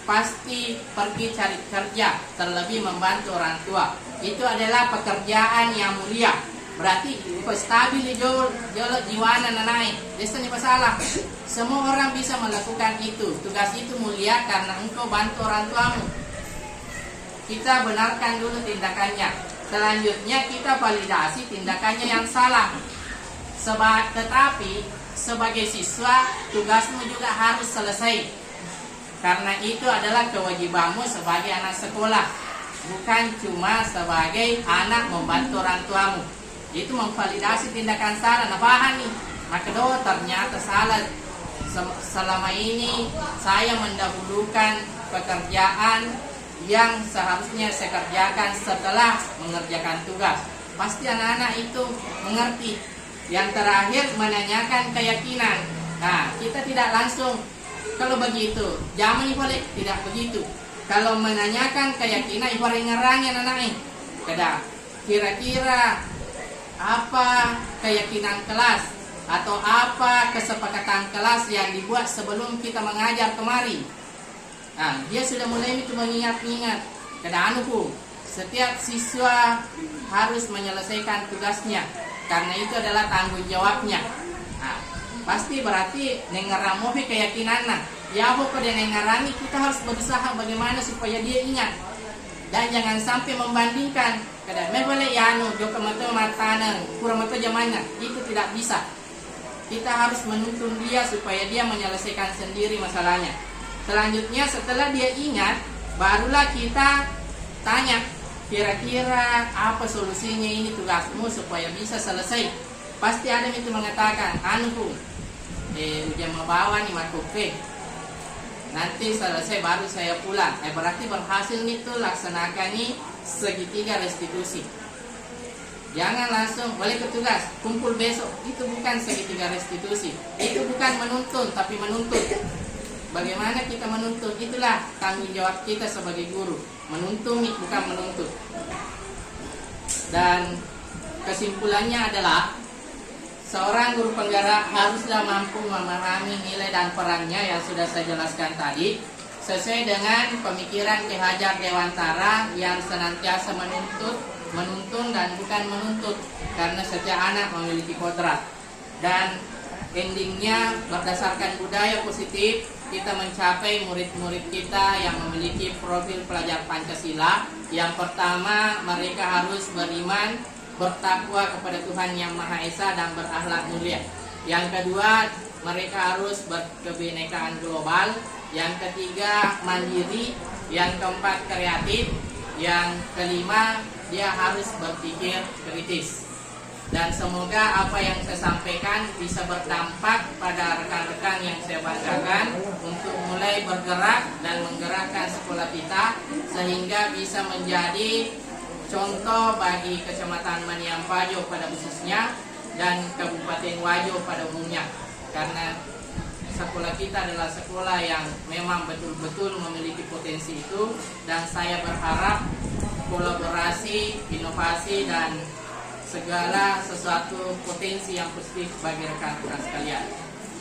pasti pergi cari kerja, terlebih membantu orang tua. Itu adalah pekerjaan yang mulia. Berarti stabil jolo jiwana nanai. Desanya masalah. Semua orang bisa melakukan itu. Tugas itu mulia karena engkau bantu orang tuamu. Kita benarkan dulu tindakannya. Selanjutnya kita validasi tindakannya yang salah. Tetapi sebagai siswa tugasmu juga harus selesai. Karena itu adalah kewajibanmu sebagai anak sekolah, bukan cuma sebagai anak membantu orang tuamu. Itu memvalidasi tindakan salah. Nah, paham nih. Maka ternyata salah. Selama ini saya mendahulukan pekerjaan yang seharusnya saya kerjakan setelah mengerjakan tugas. Pasti anak-anak itu mengerti. Yang terakhir menanyakan keyakinan. Nah, kita tidak langsung kalau begitu, zaman ini boleh tidak begitu. Kalau menanyakan keyakinan, ibarat ngerangin anak-anak. Kada, kira-kira apa keyakinan kelas atau apa kesepakatan kelas yang dibuat sebelum kita mengajar kemari. Nah, dia sudah mulai itu mengingat-ingat. Kada setiap siswa harus menyelesaikan tugasnya karena itu adalah tanggung jawabnya. Nah, pasti berarti nengaramohe keyakinan. Ya apa dia nengarani, kita harus berusaha bagaimana supaya dia ingat. Dan jangan sampai membandingkan. Kada boleh ya joko mato matana, kurang mato zamannya. Itu tidak bisa. Kita harus menuntun dia supaya dia menyelesaikan sendiri masalahnya. Selanjutnya setelah dia ingat, barulah kita tanya, kira-kira apa solusinya ini tugasmu supaya bisa selesai. Pasti ada itu mengatakan, ujian membawa nih makupe. Nanti selesai baru saya pulang. Berarti berhasil nih tuh laksanakan nih segitiga restitusi. Jangan langsung boleh ke tugas, kumpul besok. Itu bukan segitiga restitusi. Itu bukan menuntun, tapi menuntut. Bagaimana kita menuntut? Itulah tanggung jawab kita sebagai guru. Menuntun bukan menuntut. Dan kesimpulannya adalah seorang guru penggerak haruslah mampu memahami nilai dan perannya yang sudah saya jelaskan tadi, sesuai dengan pemikiran Ki Hajar Dewantara yang senantiasa menuntun dan bukan menuntut, karena setiap anak memiliki kodrat. Dan endingnya berdasarkan budaya positif, kita mencapai murid-murid kita yang memiliki profil pelajar Pancasila. Yang pertama, mereka harus beriman, bertakwa kepada Tuhan Yang Maha Esa dan berakhlak mulia. Yang kedua, mereka harus berkebinekaan global. Yang ketiga, mandiri. Yang keempat, kreatif. Yang kelima, dia harus berpikir kritis. Dan semoga apa yang saya sampaikan bisa berdampak pada rekan-rekan yang saya banggakan untuk mulai bergerak dan menggerakkan sekolah kita sehingga bisa menjadi contoh bagi Kecamatan Maniampajo pada khususnya dan Kabupaten Wajo pada umumnya. Karena sekolah kita adalah sekolah yang memang betul-betul memiliki potensi itu, dan saya berharap kolaborasi, inovasi, dan segala sesuatu potensi yang positif bagi rekan-rekan sekalian.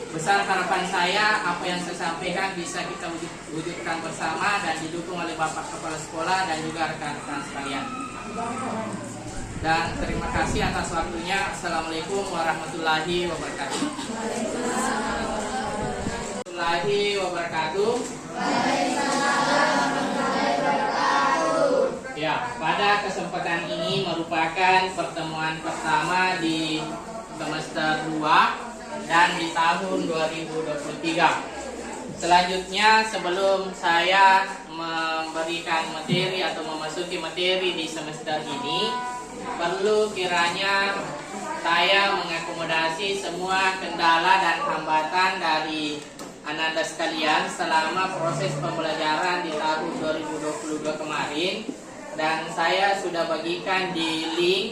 Besar harapan saya apa yang saya sampaikan bisa kita wujudkan bersama dan didukung oleh Bapak Kepala Sekolah dan juga rekan-rekan sekalian. Dan terima kasih atas waktunya. Assalamualaikum warahmatullahi wabarakatuh. Warahmatullahi wabarakatuh. Ya, pada kesempatan ini merupakan pertemuan pertama di semester 2 dan di tahun 2023. Selanjutnya, sebelum saya memberikan materi atau memasuki materi di semester ini, perlu kiranya saya mengakomodasi semua kendala dan hambatan dari Ananda sekalian selama proses pembelajaran di tahun 2022 kemarin, dan saya sudah bagikan di link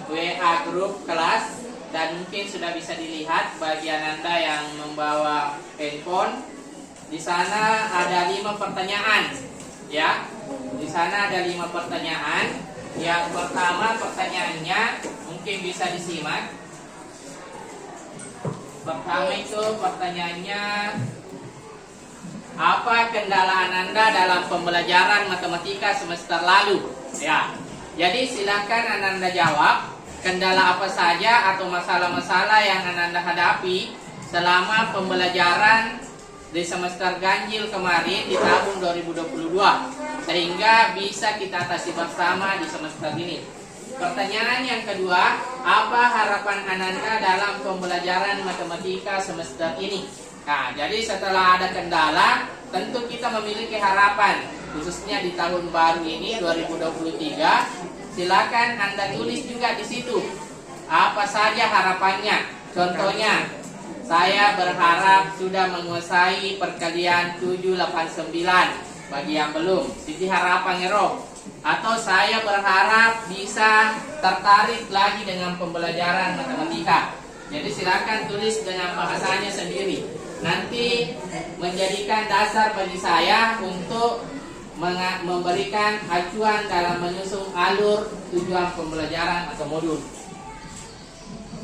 WA grup kelas, dan mungkin sudah bisa dilihat bagi Ananda yang membawa handphone. Di sana ada 5 pertanyaan, ya. Di sana ada 5 pertanyaan. Yang pertama pertanyaannya mungkin bisa disimak. Pertama itu pertanyaannya, apa kendala Ananda dalam pembelajaran matematika semester lalu? Ya. Jadi silakan Ananda jawab kendala apa saja atau masalah-masalah yang Ananda hadapi selama pembelajaran di semester ganjil kemarin di tahun 2022, sehingga bisa kita atasi bersama di semester ini. Pertanyaan yang kedua, apa harapan Ananda dalam pembelajaran matematika semester ini? Nah, jadi setelah ada kendala, tentu kita memiliki harapan, khususnya di tahun baru ini 2023. Silakan Anda tulis juga di situ apa saja harapannya. Contohnya, saya berharap sudah menguasai perkalian 789 bagi yang belum. Siti harapan roh. Atau saya berharap bisa tertarik lagi dengan pembelajaran matematika. Jadi silakan tulis dengan bahasanya sendiri. Nanti menjadikan dasar bagi saya untuk memberikan acuan dalam menyusun alur tujuan pembelajaran atau modul.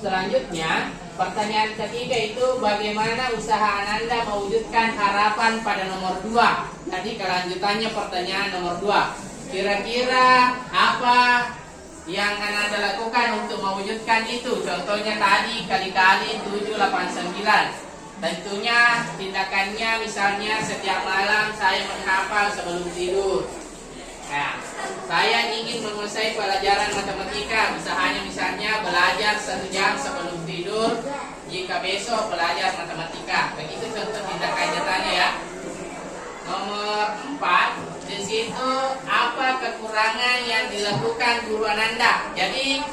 Selanjutnya, pertanyaan ketiga itu bagaimana usaha Ananda mewujudkan harapan pada nomor 2. Tadi kelanjutannya pertanyaan nomor 2. Kira-kira apa yang Ananda lakukan untuk mewujudkan itu? Contohnya tadi kali-kali 789. Tentunya tindakannya misalnya setiap malam saya menghafal sebelum tidur. Nah, saya ingin menguasai pelajaran matematika. Usahanya misalnya belajar 1 jam sebelum tidur jika besok belajar matematika. Begitu contoh tindakan nyatanya ya. Nomor 4, di situ apa kekurangan yang dilakukan guru Ananda. Jadi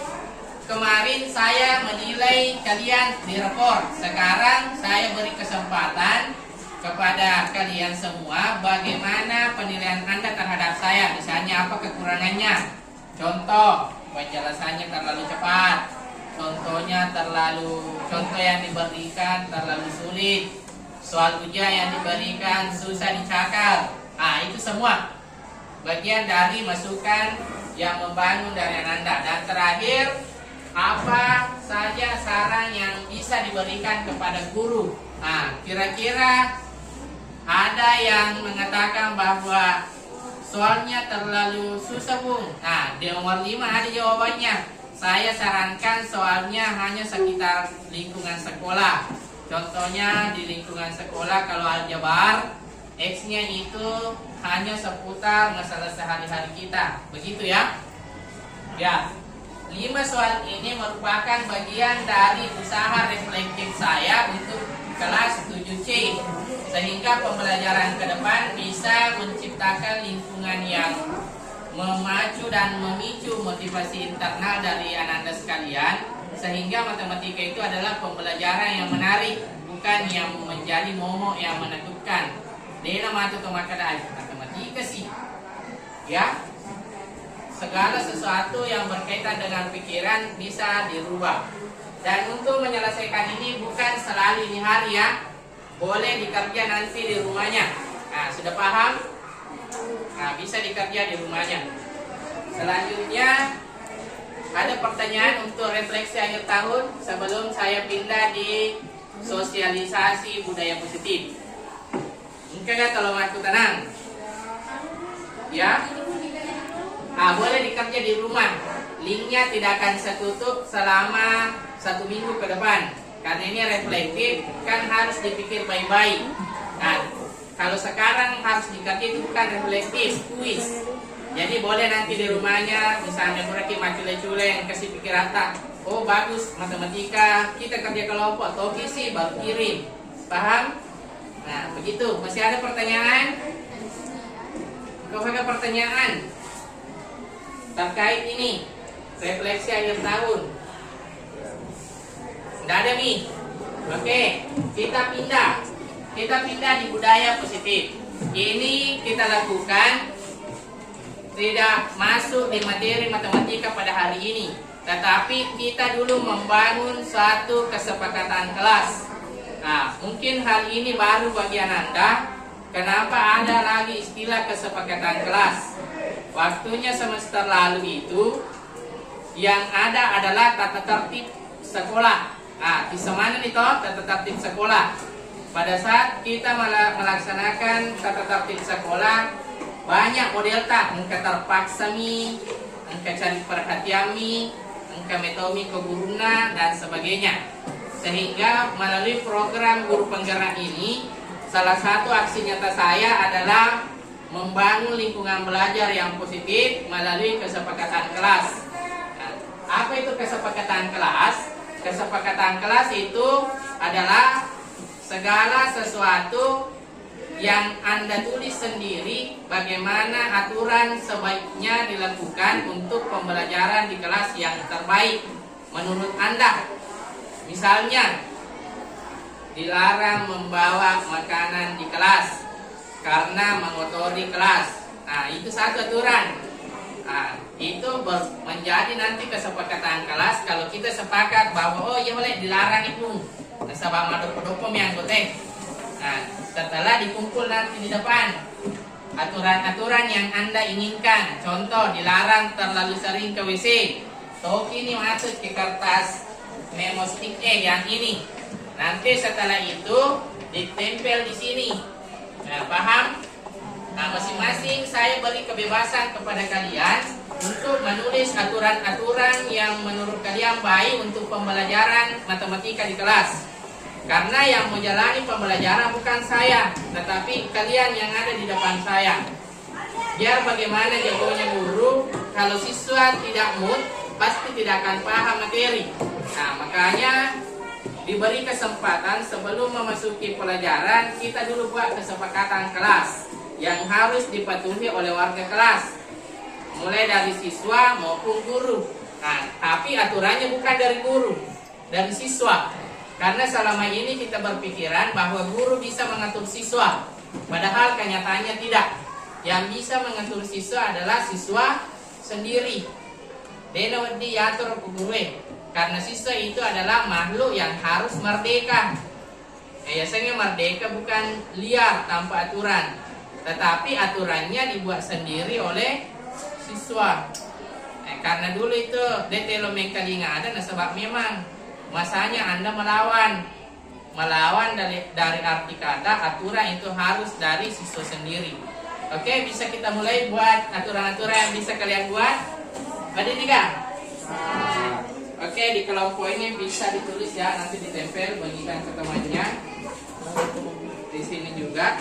kemarin saya menilai kalian di rapor. Sekarang saya beri kesempatan kepada kalian semua bagaimana penilaian Anda terhadap saya. Misalnya apa kekurangannya. Contoh, penjelasannya terlalu cepat. Contoh yang diberikan terlalu sulit. Soal ujian yang diberikan susah dicakal. Itu semua bagian dari masukan yang membangun dari Ananda. Dan terakhir, apa saja saran yang bisa diberikan kepada guru. Kira-kira ada yang mengatakan bahwa soalnya terlalu susah, Bung. Di nomor 5 ada jawabannya. Saya sarankan soalnya hanya sekitar lingkungan sekolah. Contohnya di lingkungan sekolah kalau aljabar, X-nya itu hanya seputar masalah sehari-hari kita. Begitu ya? Ya. 5 soal ini merupakan bagian dari usaha reflektif saya untuk kelas 7C, sehingga pembelajaran ke depan bisa menciptakan lingkungan yang memacu dan memicu motivasi internal dari Ananda sekalian, sehingga matematika itu adalah pembelajaran yang menarik, bukan yang menjadi momok yang menakutkan. Dena matu tomakadai matematika sih, ya. Segala sesuatu yang berkaitan dengan pikiran bisa dirubah. Dan untuk menyelesaikan ini bukan selalu ini hari ya. Boleh dikerja nanti di rumahnya. Sudah paham? Bisa dikerja di rumahnya. Selanjutnya ada pertanyaan untuk refleksi akhir tahun sebelum saya pindah di sosialisasi budaya positif. Mungkin gak tolong aku tenang? Ya? Boleh dikerja di rumah. Linknya tidak akan saya tutup selama 1 minggu ke depan. Karena ini reflektif, kan harus dipikir baik-baik. Kalau sekarang harus dikerja itu bukan reflektif, kuis. Jadi boleh nanti di rumahnya, misalnya mereka macule-cule yang kasih pikir rata. oh bagus matematika, kita kerja kelompok, Toki sih baru kirim. Paham? Nah, begitu. Masih ada pertanyaan? Kau ada pertanyaan terkait ini refleksi akhir tahun? Tidak ada nih. Oke, kita pindah di budaya positif. Ini kita lakukan tidak masuk di materi matematika pada hari ini, tetapi kita dulu membangun suatu kesepakatan kelas. Nah, mungkin hal ini baru bagi Anda. Kenapa ada lagi istilah kesepakatan kelas? Waktunya semester lalu itu yang ada adalah tata tertib sekolah. Nah, di mana nih toh tata tertib sekolah? Pada saat kita melaksanakan tata tertib sekolah, banyak model tak, engka terpaksa mi, engka cari perhatian mi, engka metomi ke guruna dan sebagainya. Sehingga melalui program guru penggerak ini, salah satu aksi nyata saya adalah membangun lingkungan belajar yang positif melalui kesepakatan kelas. Nah, apa itu kesepakatan kelas? Kesepakatan kelas itu adalah segala sesuatu yang Anda tulis sendiri bagaimana aturan sebaiknya dilakukan untuk pembelajaran di kelas yang terbaik menurut Anda. Misalnya, dilarang membawa makanan di kelas karena mengotori kelas. Nah, itu satu aturan. Nah, itu menjadi nanti kesepakatan kelas kalau kita sepakat bahwa oh iya boleh dilarang itu. Nasabah madop-madopom yang gotek. Nah, setelah dikumpul nanti di depan aturan-aturan yang Anda inginkan. Contoh, dilarang terlalu sering ke WC. Toki ini masuk ke kertas memo stick yang ini. Nanti setelah itu ditempel di sini. Nah, paham? Nah, masing-masing saya beri kebebasan kepada kalian untuk menulis aturan-aturan yang menurut kalian baik untuk pembelajaran matematika di kelas. Karena yang menjalani pembelajaran bukan saya, tetapi kalian yang ada di depan saya. Biar bagaimana jagonya guru, kalau siswa tidak mood, pasti tidak akan paham materi. Nah, makanya diberi kesempatan sebelum memasuki pelajaran, kita dulu buat kesepakatan kelas yang harus dipatuhi oleh warga kelas, mulai dari siswa maupun guru. Nah, tapi aturannya bukan dari guru, dari siswa. Karena selama ini kita berpikiran bahwa guru bisa mengatur siswa, padahal kenyataannya tidak. Yang bisa mengatur siswa adalah siswa sendiri. Dena wedi yatur guru. Karena siswa itu adalah makhluk yang harus merdeka. Biasanya merdeka bukan liar tanpa aturan, tetapi aturannya dibuat sendiri oleh siswa. Karena dulu itu detelo mengkalinga ada, nah sebab memang masanya Anda melawan dari arti kata aturan itu harus dari siswa sendiri. Oke, bisa kita mulai buat aturan-aturan yang bisa kalian buat. Ada tiga. Oke, di kelompok ini bisa ditulis ya, nanti ditempel bagikan ke temannya. Di sini juga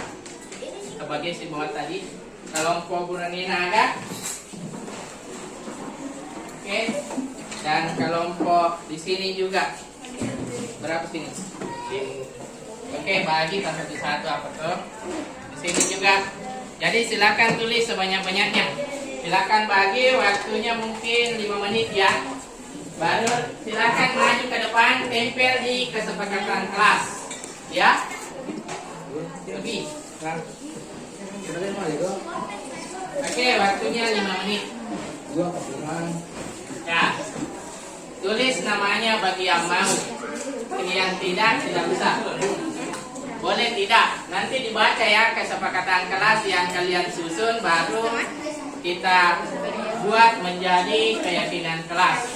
sebagai simbol tadi. Kelompok Buranina ada. Oke. Dan kelompok di sini juga. Berapa sini? Oke, bagi satu-satu apa tuh? Di sini juga. Jadi silakan tulis sebanyak-banyaknya. Silakan bagi, waktunya mungkin 5 menit ya. Baru silakan maju ke depan, tempel di kesepakatan kelas. Ya. Lebih. Oke, waktunya 5 menit. Ya. Tulis namanya bagi yang mau. Yang tidak usah. Boleh tidak. Nanti dibaca ya kesepakatan kelas yang kalian susun, baru kita buat menjadi keyakinan kelas.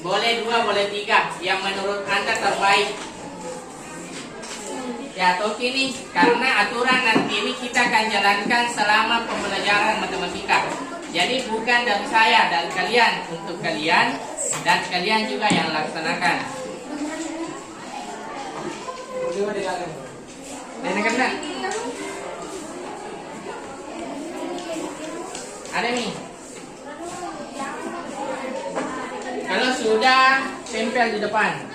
Boleh 2, boleh 3, yang menurut Anda terbaik. Ya, Toki nih, karena aturan nanti ini kita akan jalankan selama pembelajaran matematika. Jadi bukan dari saya, dari kalian, untuk kalian, dan kalian juga yang laksanakan. Ada nih. sudah, tempel di depan.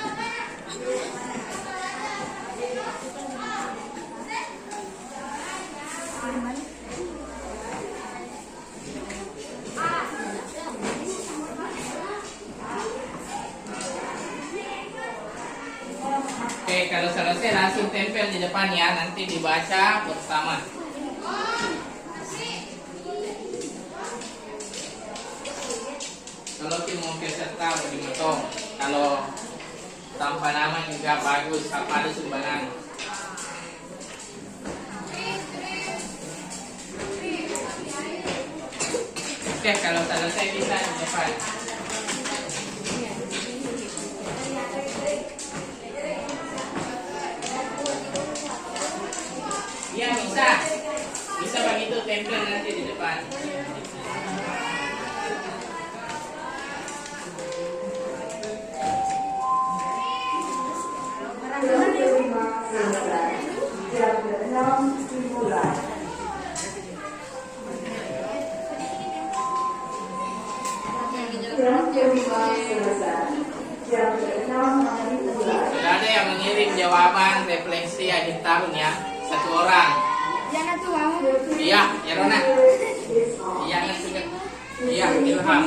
Oke, kalau selesai langsung tempel di depan ya, nanti dibaca bersama. Kalau tim mau peserta dimotong, kalau tanpa nama juga bagus, apa ada sumbangan. Oke, kalau selesai bisa di depan. Iya bisa, bisa begitu tempel nanti di depan. Sudah ada yang mengirim jawaban refleksi akhir tahun ya, satu orang. Iya, ya Rona. Iya, juga. Iya, Ilham.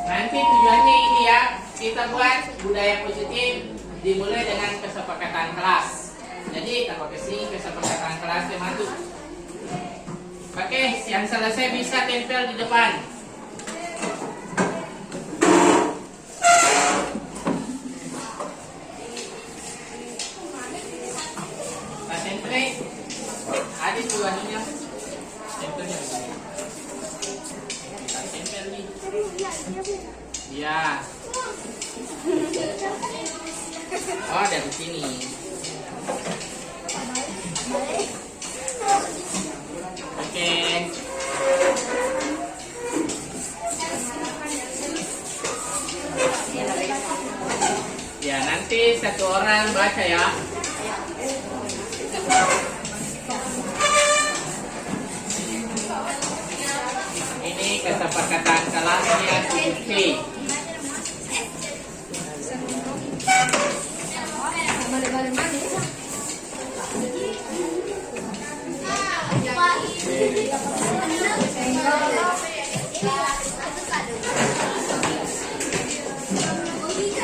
Nanti tujuannya ini ya, kita buat budaya positif dimulai dengan kesepakatan kelas. Jadi kalau kesini kesepakatan kelasnya masuk. Oke, yang selesai bisa tempel di depan. Pak tempel, ada tujuannya. Tempelnya. Kita tempel nih. Ya. Oh, dari sini. Oke. Ya, nanti satu orang baca ya. Ini kesepakatan kelasnya 7C.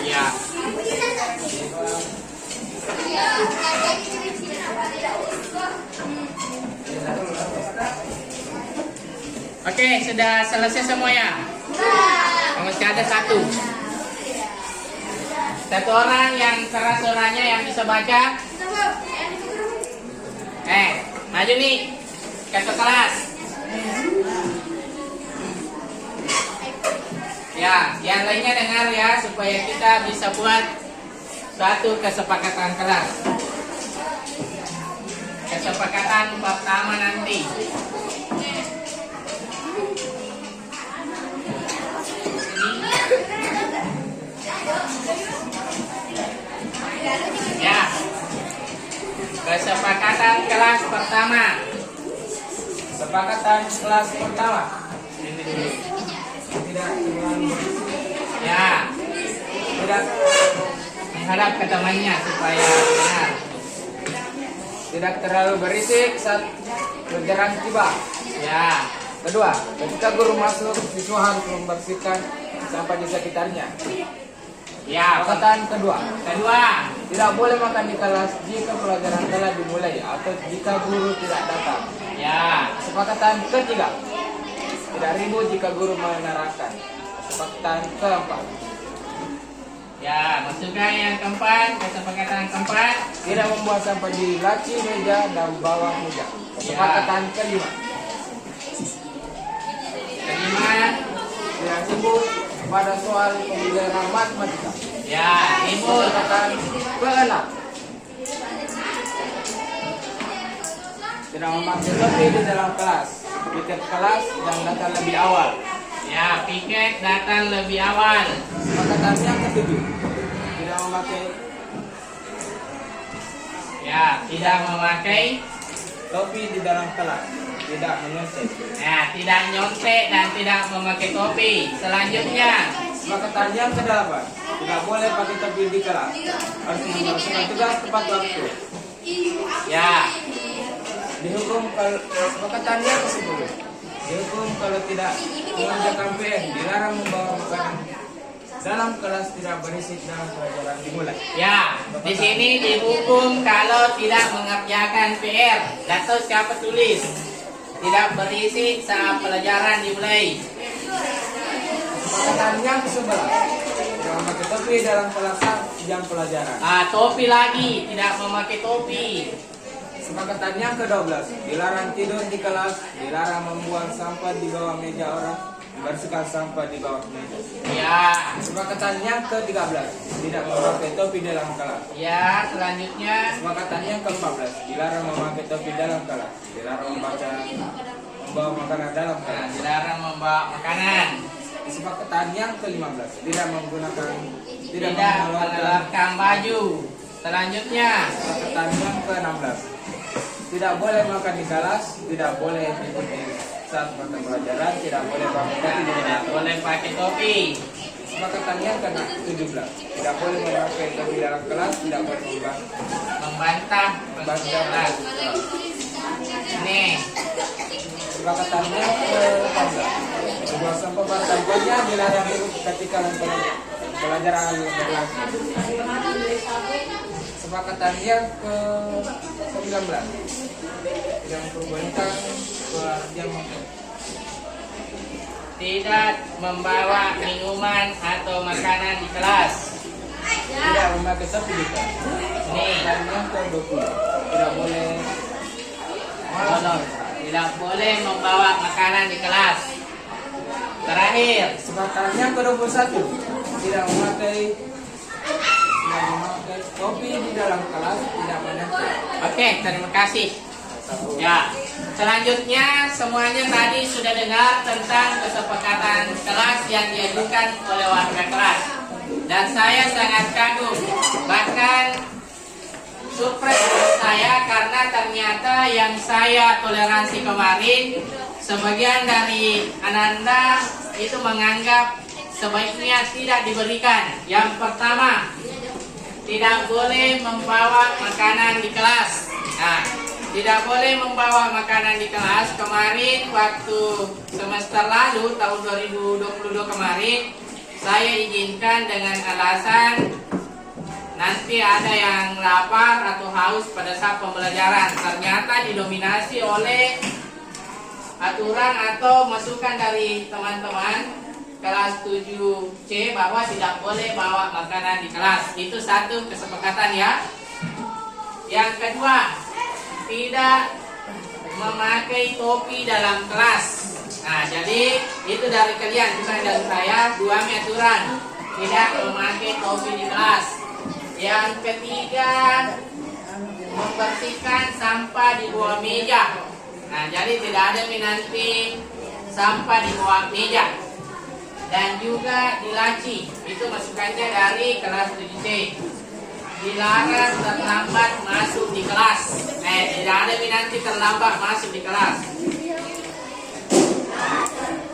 Ya. Oke, sudah selesai semua ya? Masih ada satu. Satu orang yang keras suaranya yang bisa baca. Maju nih ke kelas. Ya, yang lainnya dengar ya supaya kita bisa buat satu kesepakatan kelas. Kesepakatan pertama nanti. Ya, kesepakatan kelas pertama. Kesepakatan kelas pertama. Tidak Ya, tidak menghadap ke temannya supaya benar. tidak terlalu berisik saat berjalan tiba. Ya, Kedua, ketika guru masuk, siswa harus membersihkan sampah di sekitarnya. ya. Kesepakatan kedua, Kedua, tidak boleh makan di kelas jika pelajaran telah dimulai atau jika guru tidak datang. ya. Kesepakatan ketiga, tidak ribut jika guru menerangkan. Kesepakatan keempat, Ya, masukkan yang keempat, kesepakatan keempat. tidak membuat sampah di laci meja dan bawah meja. Kesepakatan kelima, Kelima, tidak sibuk pada soal pembelajaran matematika. ya, ribut. Kesepakatan keenam, tidak memakai lebih di dalam kelas, piket kelas dan datang lebih awal. Ya, piket datang lebih awal. Kesepakatan yang ketujuh, tidak memakai Ya, tidak memakai. topi di dalam kelas, tidak menyontek. Nah, tidak nyontek dan tidak memakai topi. Selanjutnya, Kesepakatan yang ke-8, tidak boleh pakai topi di kelas. Harus melaksanakan tugas tepat waktu. ya, Kesepakatan yang ke-10, dihukum kalau tidak mengerjakan PR, dilarang membawa makanan dalam kelas, tidak berisik dalam pelajaran dimulai. ya. Di sini dihukum kalau tidak mengerjakan PR. Atau siapa tulis? Tidak berisik saat pelajaran dimulai. Kesepakatan yang ke-11, tidak memakai topi dalam kelas jam pelajaran. Topi lagi, tidak memakai topi. Kesepakatan yang ke-12, dilarang tidur di kelas, dilarang membuang sampah di bawah meja orang, membersihkan sampah di bawah meja. Ya, Kesepakatan yang ke-13, tidak memakai topi dalam kelas. ya. Selanjutnya, Kesepakatan yang ke-14, dilarang memakai topi dalam kelas, dilarang membawa makanan dalam kelas. dilarang membawa makanan. Kesepakatan yang ke-15, tidak Tidak mengeluarkan baju. Selanjutnya, Kesepakatan yang ke-16, tidak boleh makan di kelas, tidak boleh mengikuti saat mata pelajaran, tidak boleh pakai topi di tidak boleh pakai topi. Kesepakatan yang ke-17, tidak boleh memakai topi dalam kelas, tidak boleh Membantah membantah. Nih, Kesepakatan yang ke-18, membuang sampah pada tempatnya, dilarang ketika pelajaran berlangsung. Kesepakatan yang ke-19, tidak memperbolehkan yang tidak membawa minuman atau makanan di kelas. tidak memakai topi di kelas. Nih, Dan yang ke-20, tidak boleh tidak boleh membawa makanan di kelas. Terakhir, Kesepakatan yang ke-21, tidak memakai topi di dalam kelas, tidak menyangkut. oke, terima kasih. Ya, selanjutnya semuanya tadi sudah dengar tentang kesepakatan kelas yang diajukan oleh warga kelas. Dan saya sangat kagum, bahkan surprise saya karena ternyata yang saya toleransi kemarin, sebagian dari Ananda itu menganggap sebaiknya tidak diberikan. Yang pertama, tidak boleh membawa makanan di kelas. Nah, tidak boleh membawa makanan di kelas. Kemarin waktu semester lalu tahun 2022 kemarin, saya izinkan dengan alasan nanti ada yang lapar atau haus pada saat pembelajaran. Ternyata didominasi oleh aturan atau masukan dari teman-teman kelas 7C bahwa tidak boleh bawa makanan di kelas. Itu satu kesepakatan ya. Yang kedua, tidak memakai topi dalam kelas. Nah, jadi itu dari kalian, bukan dari saya. Dua aturan, tidak memakai topi di kelas. Yang ketiga, membersihkan sampah di bawah meja. Nah, jadi tidak ada nanti sampah di bawah meja. Dan juga di laci, itu masukannya dari kelas 7C. Dilarang terlambat masuk di kelas. Tidak ada nanti terlambat masuk di kelas.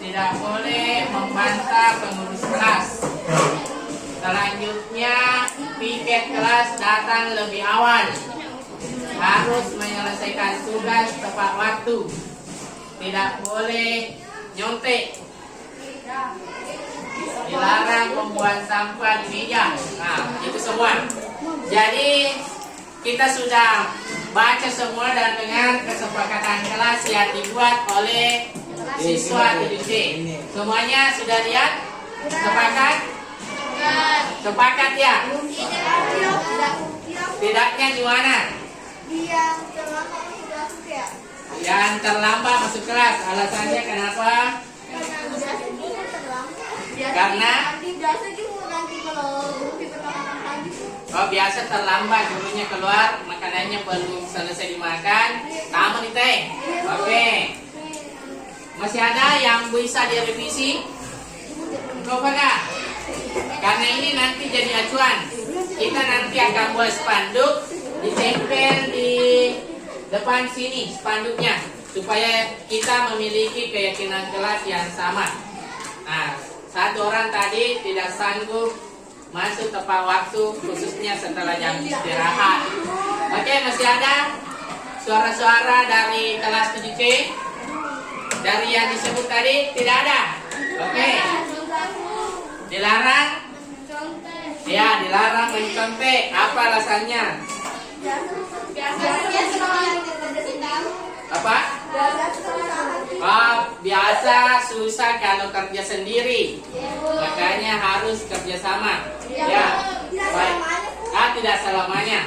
Tidak boleh membantah pengurus kelas. Selanjutnya, piket kelas datang lebih awal. Harus menyelesaikan tugas tepat waktu. Tidak boleh nyontek. Dilarang membuang sampah di meja. Nah, itu semua. Jadi kita sudah baca semua dan dengar kesepakatan kelas yang dibuat oleh siswa 7C. Semuanya sudah lihat? Sepakat? Sepakat ya? Tidaknya di mana? Yang terlambat masuk kelas. Alasannya kenapa? Karena biasa terlambat gurunya keluar, makanannya belum selesai dimakan. Tamu nih teh. Oke. Masih ada yang bisa direvisi? Coba kak. Karena ini nanti jadi acuan. Kita nanti akan buat spanduk, ditempel di depan sini spanduknya. supaya kita memiliki keyakinan kelas yang sama. Nah, satu orang tadi tidak sanggup masuk tepat waktu, khususnya setelah jam istirahat. Oke, masih ada suara-suara dari kelas 7C? Dari yang disebut tadi tidak ada. Oke. Dilarang? Ya, dilarang mencontek. Apa alasannya? Apa? Biasa susah kalau kerja sendiri, makanya harus kerjasama. Ya, baik. Tidak selamanya.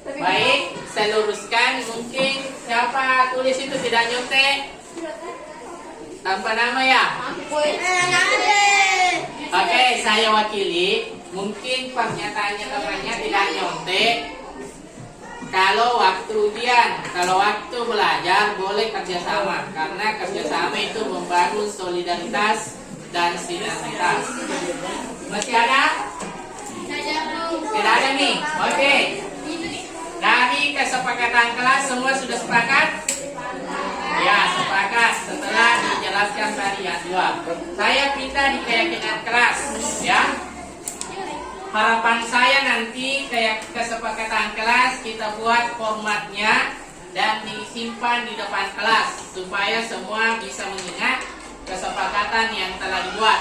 Baik, saya luruskan. Mungkin siapa tulis itu tidak nyontek tanpa nama ya? Oke, saya wakili. Mungkin pernyataannya temannya tidak nyontek. Kalau waktu ujian, kalau waktu belajar boleh kerjasama, karena kerjasama itu membangun solidaritas dan sinergitas. Masih ada? Tidak ada nih. Oke. Dari kesepakatan kelas semua sudah sepakat? Ya, sepakat. Setelah dijelaskan tadi yang dua, saya pindah di keyakinan kelas. Ya. Harapan saya nanti kayak kesepakatan kelas kita buat formatnya dan disimpan di depan kelas supaya semua bisa mengingat kesepakatan yang telah dibuat.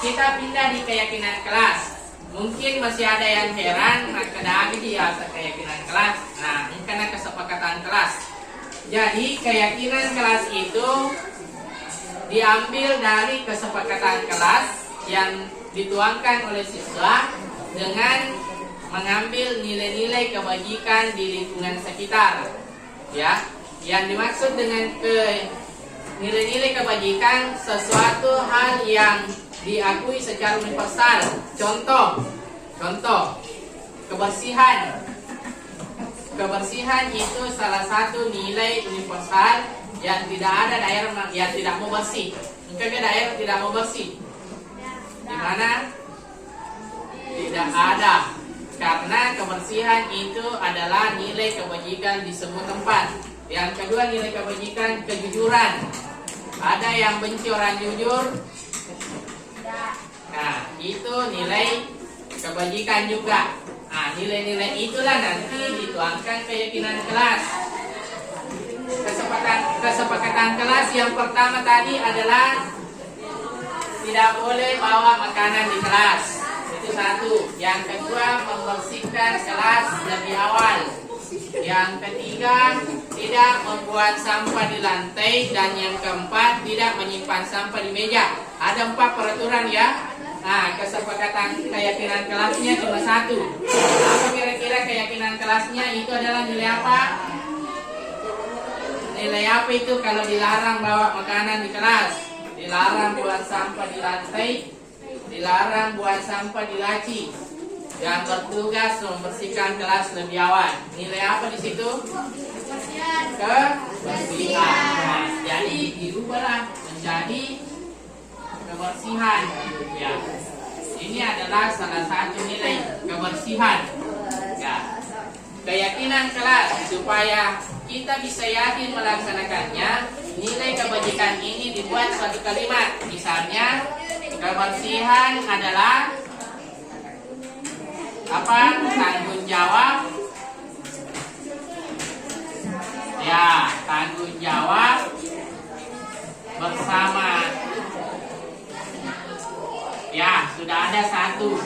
Kita pindah di keyakinan kelas. Mungkin masih ada yang heran, maka dari dia keyakinan kelas. Nah, ini karena kesepakatan kelas. Jadi keyakinan kelas itu diambil dari kesepakatan kelas yang dituangkan oleh siswa dengan mengambil nilai-nilai kebajikan di lingkungan sekitar. Ya, yang dimaksud dengan nilai-nilai kebajikan sesuatu hal yang diakui secara universal. Contoh, kebersihan. Kebersihan itu salah satu nilai universal yang tidak ada daerah yang tidak mau bersih. Mungkin daerah tidak mau bersih. Di mana? Tidak ada, karena kebersihan itu adalah nilai kebajikan di semua tempat. Yang kedua, nilai kebajikan kejujuran. Ada yang benci orang jujur? Nah, itu nilai kebajikan juga. Nah, nilai-nilai itulah nanti dituangkan keyakinan kelas. Kesepakatan kelas yang pertama tadi adalah tidak boleh bawa makanan di kelas. Itu satu. Yang kedua, membersihkan kelas lebih awal. Yang ketiga, tidak membuat sampah di lantai. Dan yang keempat, tidak menyimpan sampah di meja. Ada 4 peraturan ya. Nah, kesepakatan keyakinan kelasnya cuma satu. Apa kira-kira keyakinan kelasnya? Itu adalah nilai apa? Nilai apa itu kalau dilarang bawa makanan di kelas? Dilarang buang sampah di lantai, dilarang buang sampah di laci, dan bertugas membersihkan kelas lebih awal. Nilai apa di situ? Kebersihan. Nah, jadi dirubahlah menjadi kebersihan. Ya, ini adalah salah satu nilai kebersihan. Ya, keyakinan kelas supaya kita bisa yakin melaksanakannya. Nilai kebajikan ini dibuat suatu kalimat. Misalnya, kebersihan adalah apa? Tanggung jawab. Ya, tanggung jawab bersama. Ya, sudah ada satu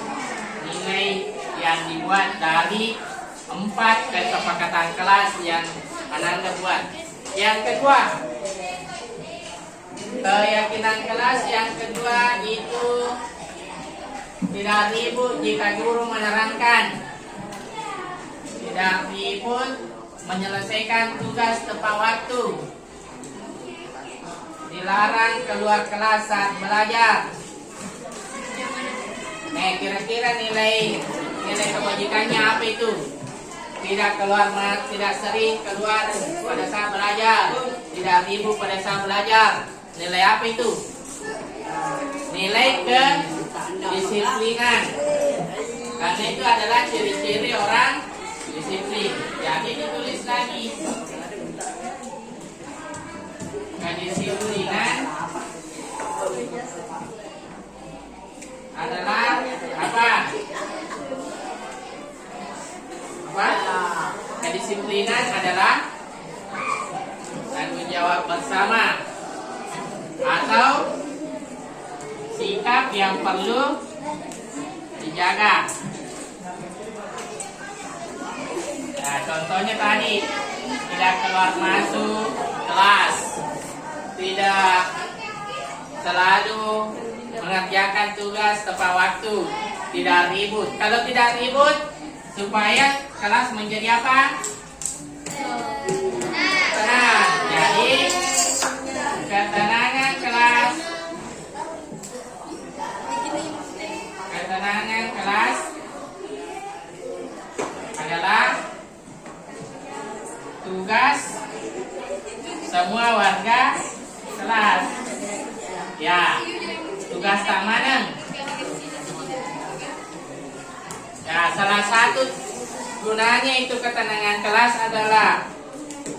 nilai yang dibuat dari 4 kesepakatan kelas yang Ananda buat. Yang kedua, keyakinan kelas yang kedua itu tidak ribut jika guru menerangkan, tidak ribut menyelesaikan tugas tepat waktu, dilarang keluar kelas saat belajar. Kira-kira nilai kebajikannya apa itu? Tidak keluar, tidak sering keluar pada saat belajar, tidak ribut pada saat belajar. Nilai apa itu? Nilai kedisiplinan. Karena itu adalah ciri-ciri orang disiplin. Jadi ditulis lagi. jawab bersama atau sikap yang perlu dijaga. Nah, contohnya tadi tidak keluar masuk kelas, tidak selalu mengerjakan tugas tepat waktu, tidak ribut. Kalau tidak ribut, supaya kelas menjadi apa? Tenang. Jadi ketenangan kelas, adalah tugas semua warga kelas. Ya, tugas keamanan. Ya, salah satu gunanya itu ketenangan kelas adalah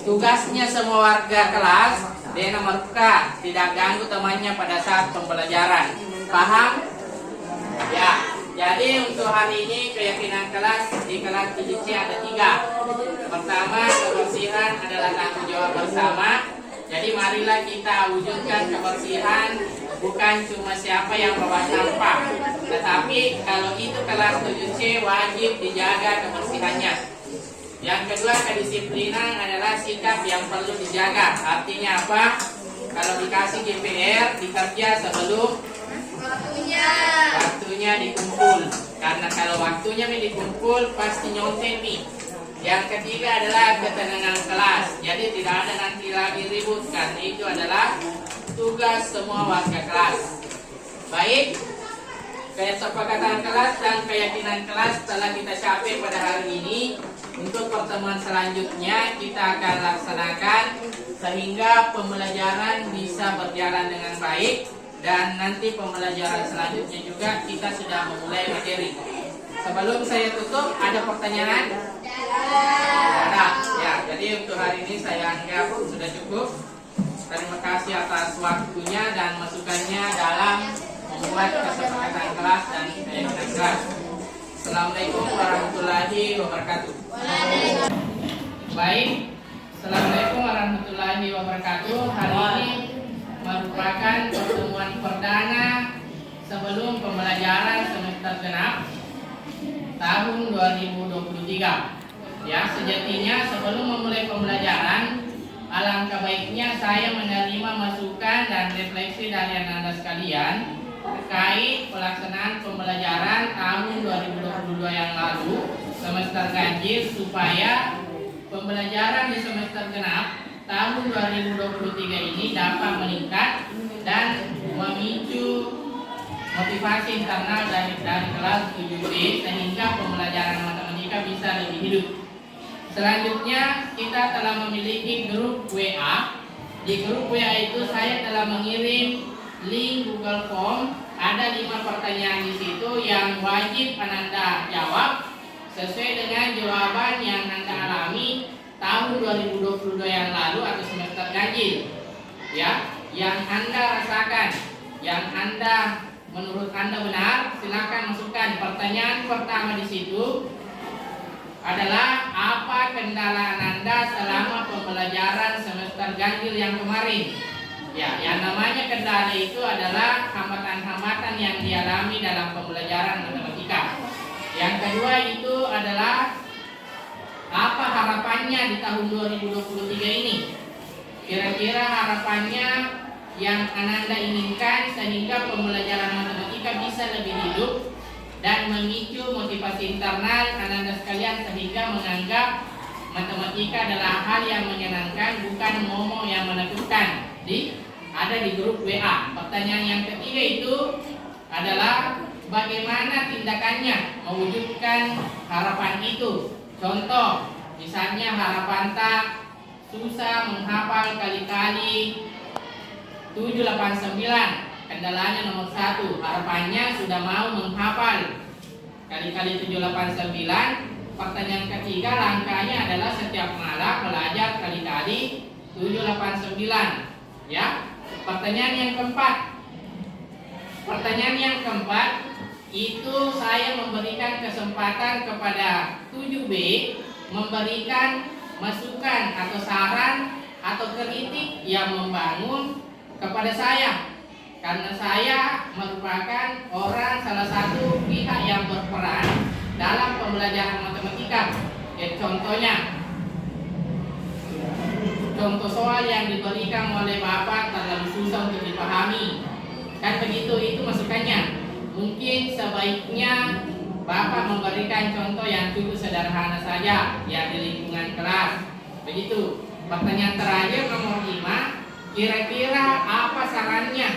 tugasnya semua warga kelas dia nomor K, tidak ganggu temannya pada saat pembelajaran. Paham? Ya, jadi untuk hari ini keyakinan kelas di kelas TJC ada 3. Pertama, kebersihan adalah tanggung jawab bersama. Jadi marilah kita wujudkan kebersihan, bukan cuma siapa yang bawa sampah, tetapi kalau itu kelas 7C wajib dijaga kebersihannya. Yang kedua, kedisiplinan adalah sikap yang perlu dijaga. Artinya apa? Kalau dikasih GPR, dikerja sebelum waktunya dikumpul. Karena kalau waktunya dikumpul pasti nyontek nih. Yang ketiga adalah ketenangan kelas. Jadi tidak ada nanti lagi ribut, karena itu adalah tugas semua warga kelas. Baik, kesepakatan kelas dan keyakinan kelas telah kita capai pada hari ini. Untuk pertemuan selanjutnya kita akan laksanakan sehingga pembelajaran bisa berjalan dengan baik, dan nanti pembelajaran selanjutnya juga kita sudah memulai materi. Sebelum saya tutup, ada pertanyaan? Ada. Ya, jadi untuk hari ini saya anggap sudah cukup. Terima kasih atas waktunya dan masukannya dalam membuat kesepakatan kelas dan keyakinan kelas. Assalamualaikum warahmatullahi wabarakatuh. Baik, Assalamualaikum warahmatullahi wabarakatuh. Hari ini merupakan pertemuan perdana sebelum pembelajaran semester genap tahun 2023. Ya, sejatinya sebelum memulai pembelajaran, alangkah baiknya saya menerima masukan dan refleksi dari Anda sekalian terkait pelaksanaan pembelajaran tahun 2022 yang lalu, semester ganjil, supaya pembelajaran di semester genap tahun 2023 ini dapat meningkat dan memicu motivasi internal dari kelas 7B sehingga pembelajaran matematika bisa lebih hidup. Selanjutnya kita telah memiliki grup WA. Di grup WA itu saya telah mengirim link Google Form. Ada 5 pertanyaan di situ yang wajib Anda jawab sesuai dengan jawaban yang Anda alami tahun 2022 yang lalu atau semester ganjil. Ya, yang Anda rasakan, yang menurut Anda benar, silakan masukkan. Pertanyaan pertama di situ adalah apa kendala Anda selama pembelajaran semester ganjil yang kemarin? Ya, yang namanya kendala itu adalah hambatan-hambatan yang dialami dalam pembelajaran matematika. Yang kedua itu adalah apa harapannya di tahun 2023 ini? Kira-kira harapannya yang Anda inginkan sehingga pembelajaran matematika bisa lebih hidup dan memicu motivasi internal Anda sekalian sehingga menganggap matematika adalah hal yang menyenangkan, bukan momok yang menakutkan. Ada di grup WA. Pertanyaan yang ketiga itu adalah bagaimana tindakannya mewujudkan harapan itu. Contoh, misalnya harapan tak susah menghafal kali-kali 789. Kendalanya nomor 1, harapannya sudah mau menghafal kali-kali 789. Pertanyaan ketiga, langkahnya adalah setiap malam belajar kali-kali 789. Ya. Pertanyaan yang keempat itu saya memberikan kesempatan kepada 7B memberikan masukan atau saran atau kritik yang membangun kepada saya, karena saya merupakan salah satu pihak yang berperan dalam pembelajaran matematika. Contohnya, contoh soal yang diberikan oleh Bapak terlalu susah untuk dipahami, kan begitu, itu masukannya. Mungkin sebaiknya Bapak memberikan contoh yang cukup sederhana saja, ya di lingkungan kelas. Begitu. Pertanyaan terakhir nomor 5, kira-kira apa sarannya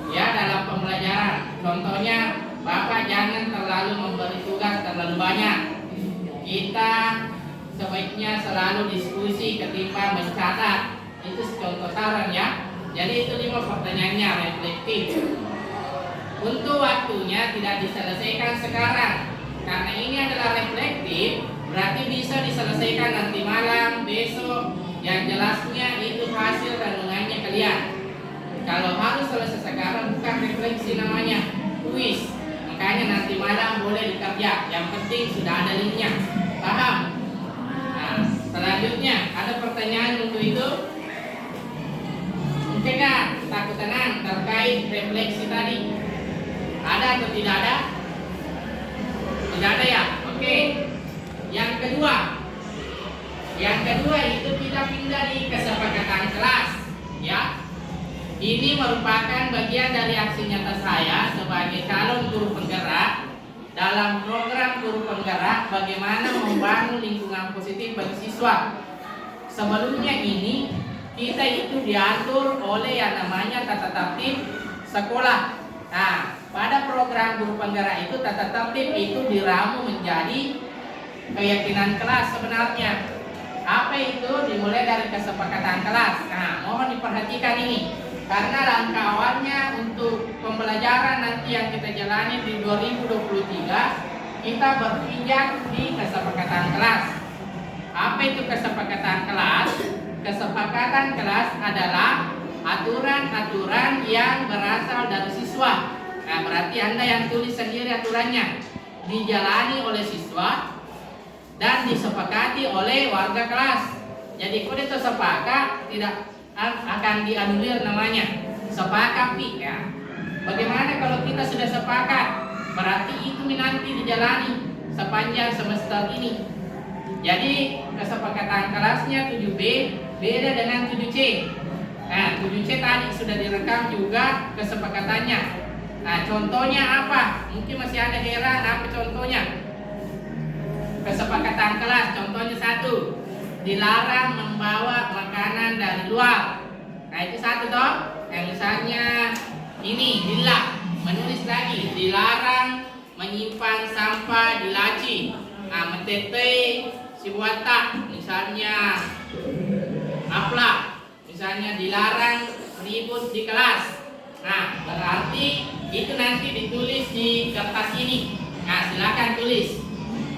ya dalam pembelajaran? Contohnya, Bapak jangan terlalu memberi tugas terlalu banyak. Kita sebaiknya selalu diskusi ketimbang mencatat. Itu contoh saran ya. Jadi itu 5 pertanyaannya, reflektif. Untuk waktunya tidak diselesaikan sekarang, karena ini adalah reflektif, berarti bisa diselesaikan nanti malam, besok. Yang jelasnya itu hasil renungannya kalian. Kalau harus selesai sekarang, bukan refleksi namanya, kuis. Makanya nanti malam boleh dikerja, yang penting sudah ada linknya. Paham? Nah, selanjutnya ada pertanyaan untuk itu? Mungkin nggak? Takut tenang terkait refleksi tadi. Ada atau tidak ada? Tidak ada ya? Oke. Yang kedua itu kita pindah di kesepakatan kelas, ya. Ini merupakan bagian dari aksi nyata saya sebagai calon guru penggerak dalam program guru penggerak bagaimana membangun lingkungan positif bagi siswa. Sebelumnya ini kita itu diatur oleh yang namanya tata tertib sekolah. Nah, pada program guru penggerak itu tata tertib itu diramu menjadi keyakinan kelas sebenarnya. Apa itu? Dimulai dari kesepakatan kelas. Nah, mohon diperhatikan ini, karena langkah awalnya untuk pembelajaran nanti yang kita jalani di 2023, kita berpijak di kesepakatan kelas. Apa itu kesepakatan kelas? Kesepakatan kelas adalah aturan-aturan yang berasal dari siswa. Nah, berarti Anda yang tulis sendiri aturannya, dijalani oleh siswa dan disepakati oleh warga kelas. Jadi kalau itu sepakat, tidak akan dianulir namanya. Sepakat ya. Bagaimana kalau kita sudah sepakat? Berarti itu nanti dijalani sepanjang semester ini. Jadi kesepakatan kelasnya 7B beda dengan 7C. Nah, 7C tadi sudah direkam juga kesepakatannya. Nah, contohnya apa? Mungkin masih ada heran apa contohnya? Kesepakatan kelas, contohnya 1, dilarang membawa makanan dari luar. Nah, itu 1 toh. Misalnya ini dilarang, menulis lagi, dilarang menyimpan sampah di laci. Nah, metete si buata, misalnya apalah, misalnya dilarang ribut di kelas. Nah, berarti itu nanti ditulis di kertas ini. Nah, silakan tulis.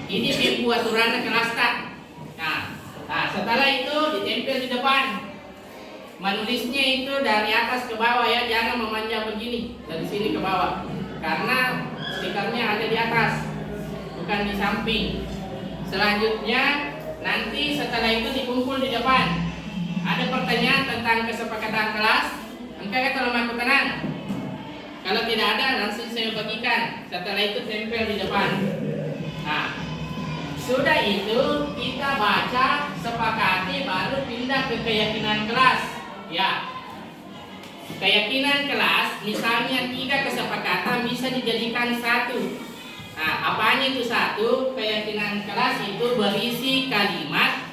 Ini buku aturan kelas tak. Nah, setelah itu ditempel di depan. Menulisnya itu dari atas ke bawah ya, jangan memanjang begini dari sini ke bawah. Karena stikernya ada di atas, bukan di samping. Selanjutnya nanti setelah itu dikumpul di depan. Ada pertanyaan tentang kesepakatan kelas? Engkau kalau mau tenang. Kalau tidak ada, langsung saya bagikan. Setelah itu tempel di depan. Nah, sudah itu kita baca, sepakati, baru pindah ke keyakinan kelas. Ya, keyakinan kelas, misalnya 3 kesepakatan bisa dijadikan 1. Nah, apanya itu 1? Keyakinan kelas itu berisi kalimat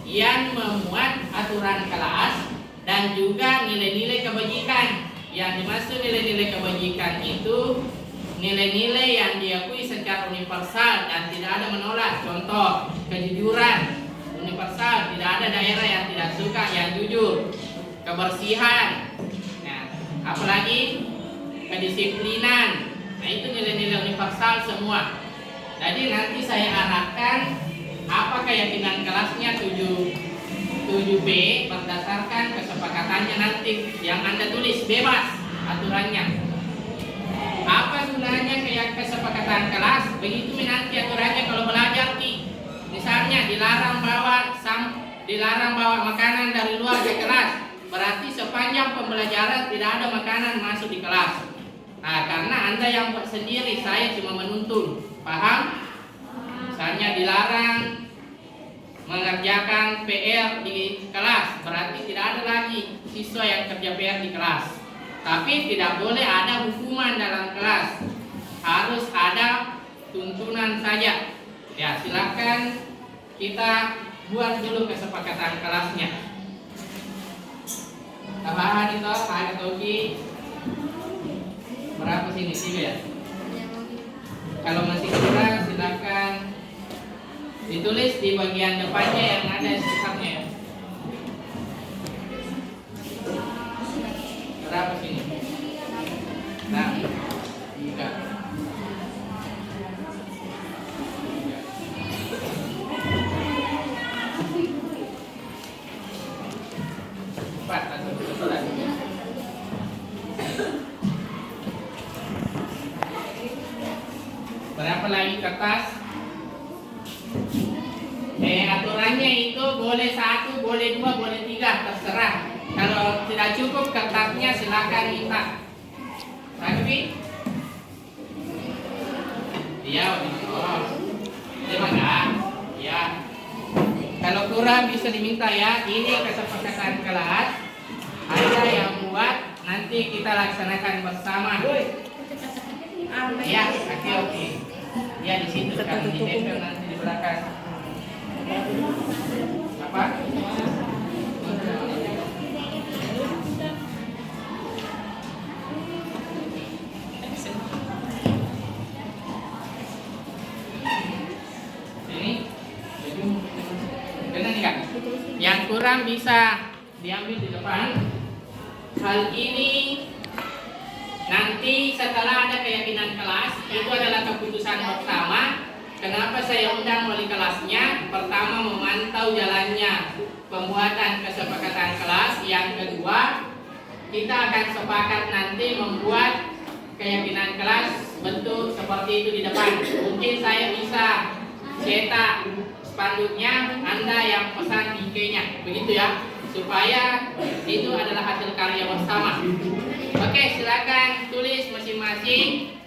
yang memuat aturan kelas dan juga nilai-nilai kebajikan. Yang dimaksud nilai-nilai kebajikan itu nilai-nilai yang diakui secara universal dan tidak ada menolak. Contoh, kejujuran universal, tidak ada daerah yang tidak suka yang jujur. Kebersihan, nah, apalagi kedisiplinan. Nah, itu nilai-nilai universal semua. Jadi nanti saya harapkan apa keyakinan kelasnya 7B berdasarkan kesepakatannya nanti yang Anda tulis, bebas aturannya. Apa gunanya kayak kesepakatan kelas? Begitu nanti aturannya kalau belajar Misalnya dilarang bawa makanan dari luar. berarti sepanjang pembelajaran tidak ada makanan masuk di kelas. Nah, karena Anda yang buat sendiri, saya cuma menuntun. Paham? Misalnya dilarang mengerjakan PR di kelas, berarti tidak ada lagi siswa yang kerja PR di kelas. Tapi tidak boleh ada hukuman dalam kelas, harus ada tuntunan saja. Ya, silakan kita buat dulu kesepakatan kelasnya. Tambahan itu Pak Togi berapa sini? 3 ya? Kalau masih kurang silakan ditulis di bagian depannya yang ada sisanya ya. Berapa sini? Nah, 3. Berapa lagi kertas? Aturannya itu boleh 1, boleh 2, boleh 3, terserah. Kalau tidak cukup kertasnya silakan minta. Lagi? Iya, oh. Terima kasih. Ya. Kalau kurang bisa diminta ya. Ini kesepakatan kelas. Ada yang buat, nanti kita laksanakan bersama. Ya, oke. Ya di situ kan ditempel nanti di belakang. Apa? Ini. Benar enggak? Yang kurang bisa diambil di depan. Hal ini nanti setelah ada keyakinan kelas, itu adalah keputusan bersama. Kenapa saya undang wali kelasnya? Pertama, memantau jalannya pembuatan kesepakatan kelas. Yang kedua, kita akan sepakat nanti membuat keyakinan kelas bentuk seperti itu di depan. Mungkin saya bisa cetak spanduknya, Anda yang pesan IG-nya, begitu ya, supaya itu adalah hasil karya bersama. Oke, silakan tulis masing-masing.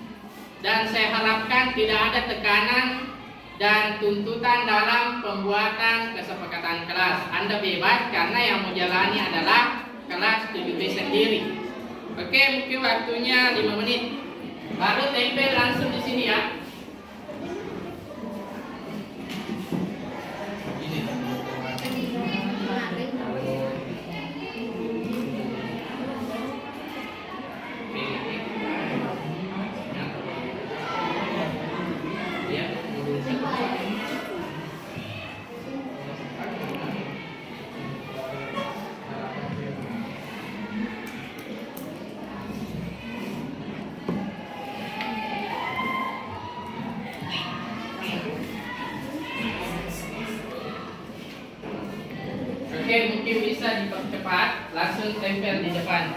Dan saya harapkan tidak ada tekanan dan tuntutan dalam pembuatan kesepakatan kelas. Anda bebas karena yang mau jalani adalah kelas 7B sendiri. Oke, mungkin waktunya 5 menit. Baru tempel langsung di sini ya. Oke, mungkin bisa dipercepat, langsung tempel di depan.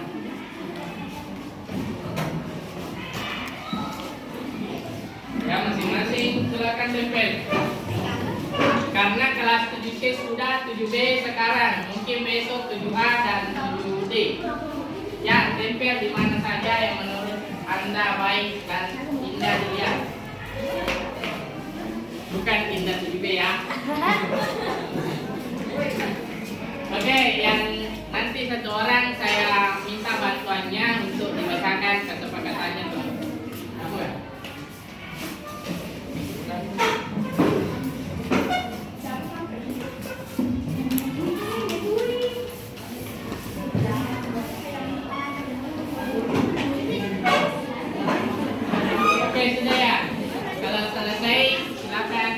Ya, masing-masing silakan tempel. Karena kelas 7C sudah, 7B sekarang, mungkin besok 7A dan 7D. Ya, tempel di mana saja yang menurut Anda baik dan indah dilihat. Bukan indah 7B ya. Oke, yang nanti satu orang saya minta bantuannya untuk dibacakan kesepakatannya tuh. Apa ya? Oke, sudah ya. Kalau selesai, silakan.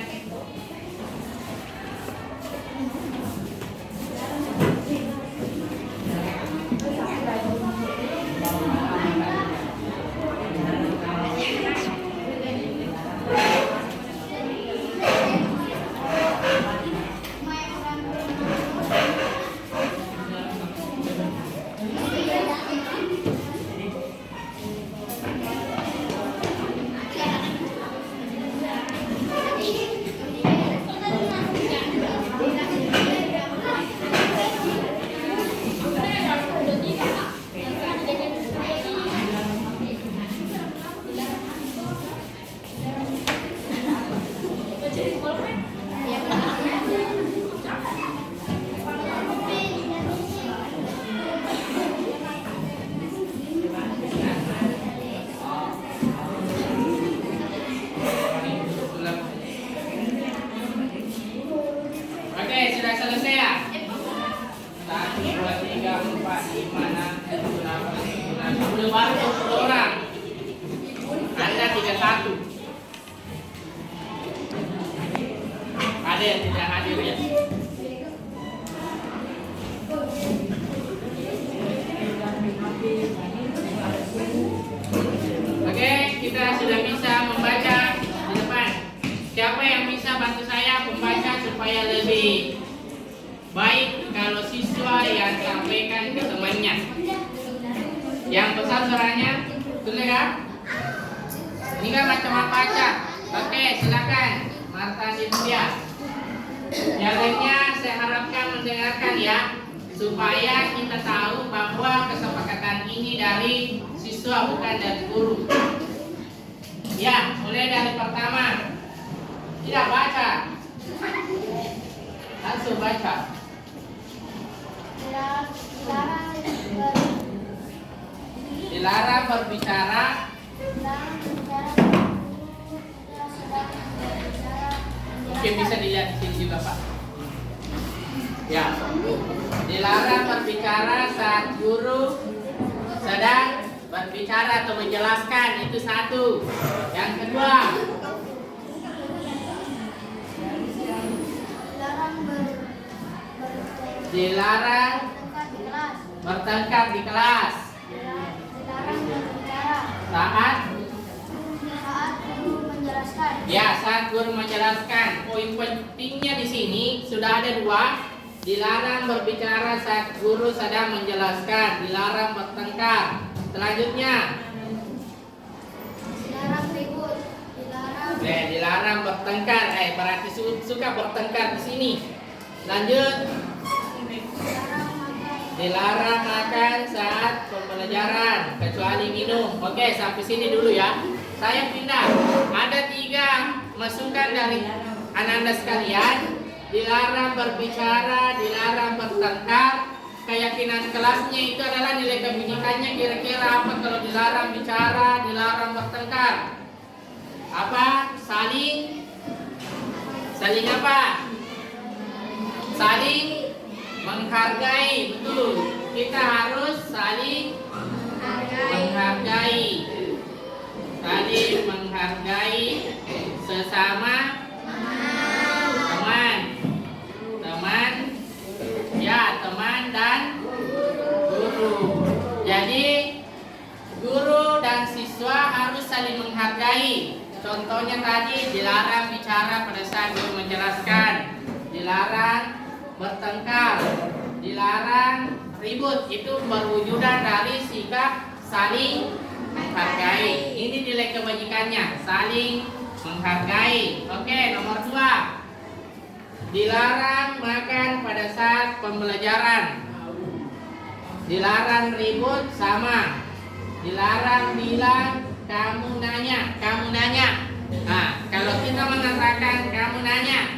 2, 3, 4, 5, 6, 7, 8, 9, 10 baru 20 orang. Anda 31. Ada yang tidak hadir ya? Oke, kita sudah bisa membaca di depan. Siapa yang bisa bantu saya membaca supaya lebih baik kalau siswa yang sampaikan ke temannya? Yang besar suaranya, betul kan? Ini kan macam baca. Oke, silakan Marta Cynthia. Yang lainnya saya harapkan mendengarkan ya, supaya kita tahu bahwa kesepakatan ini dari siswa bukan dari guru. Ya, mulai dari pertama. Tidak baca. Langsung baca. Dilarang berbicara. Mungkin bisa dilihat di sini juga, Pak. Ya. Dilarang berbicara saat guru sedang berbicara atau menjelaskan, itu satu. Yang kedua, dilarang bertengkar di kelas. Saat guru menjelaskan. Ya, saat guru menjelaskan. Poin pentingnya di sini sudah ada dua. Dilarang berbicara saat guru sedang menjelaskan. Dilarang bertengkar. Selanjutnya, dilarang ribut. Dilarang bertengkar. Berarti suka bertengkar di sini. Lanjut. Dilarang makan saat pembelajaran kecuali minum. Oke, sampai sini dulu ya. Saya pindah. Ada 3 masukan dari anak-anak sekalian. Dilarang berbicara, dilarang bertengkar. Keyakinan kelasnya itu adalah nilai kebijakannya kira-kira apa kalau dilarang bicara, dilarang bertengkar? Apa? Saling apa? Saling menghargai, betul. Kita harus saling menghargai. Saling menghargai sesama teman. Ya, teman dan guru. Jadi guru dan siswa harus saling menghargai. Contohnya tadi dilarang bicara pada saat guru menjelaskan. Dilarang bertengkar, dilarang ribut. Itu berwujudan dari sikap saling menghargai. Ini nilai kebajikannya, saling menghargai. Oke, nomor 2. Dilarang makan pada saat pembelajaran. Dilarang ribut sama. Dilarang bilang kamu nanya. Nah, kalau kita mengatakan kamu nanya,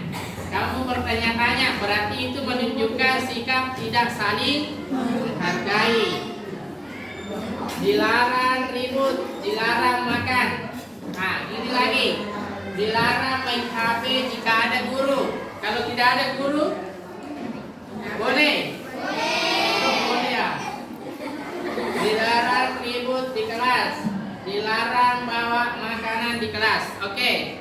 kamu bertanya-tanya, berarti itu menunjukkan sikap tidak saling menghargai. Dilarang ribut, dilarang makan. Nah, ini lagi. Dilarang main HP jika ada guru. Kalau tidak ada guru, boleh? Boleh ya. Dilarang ribut di kelas. Dilarang bawa makanan di kelas. Oke.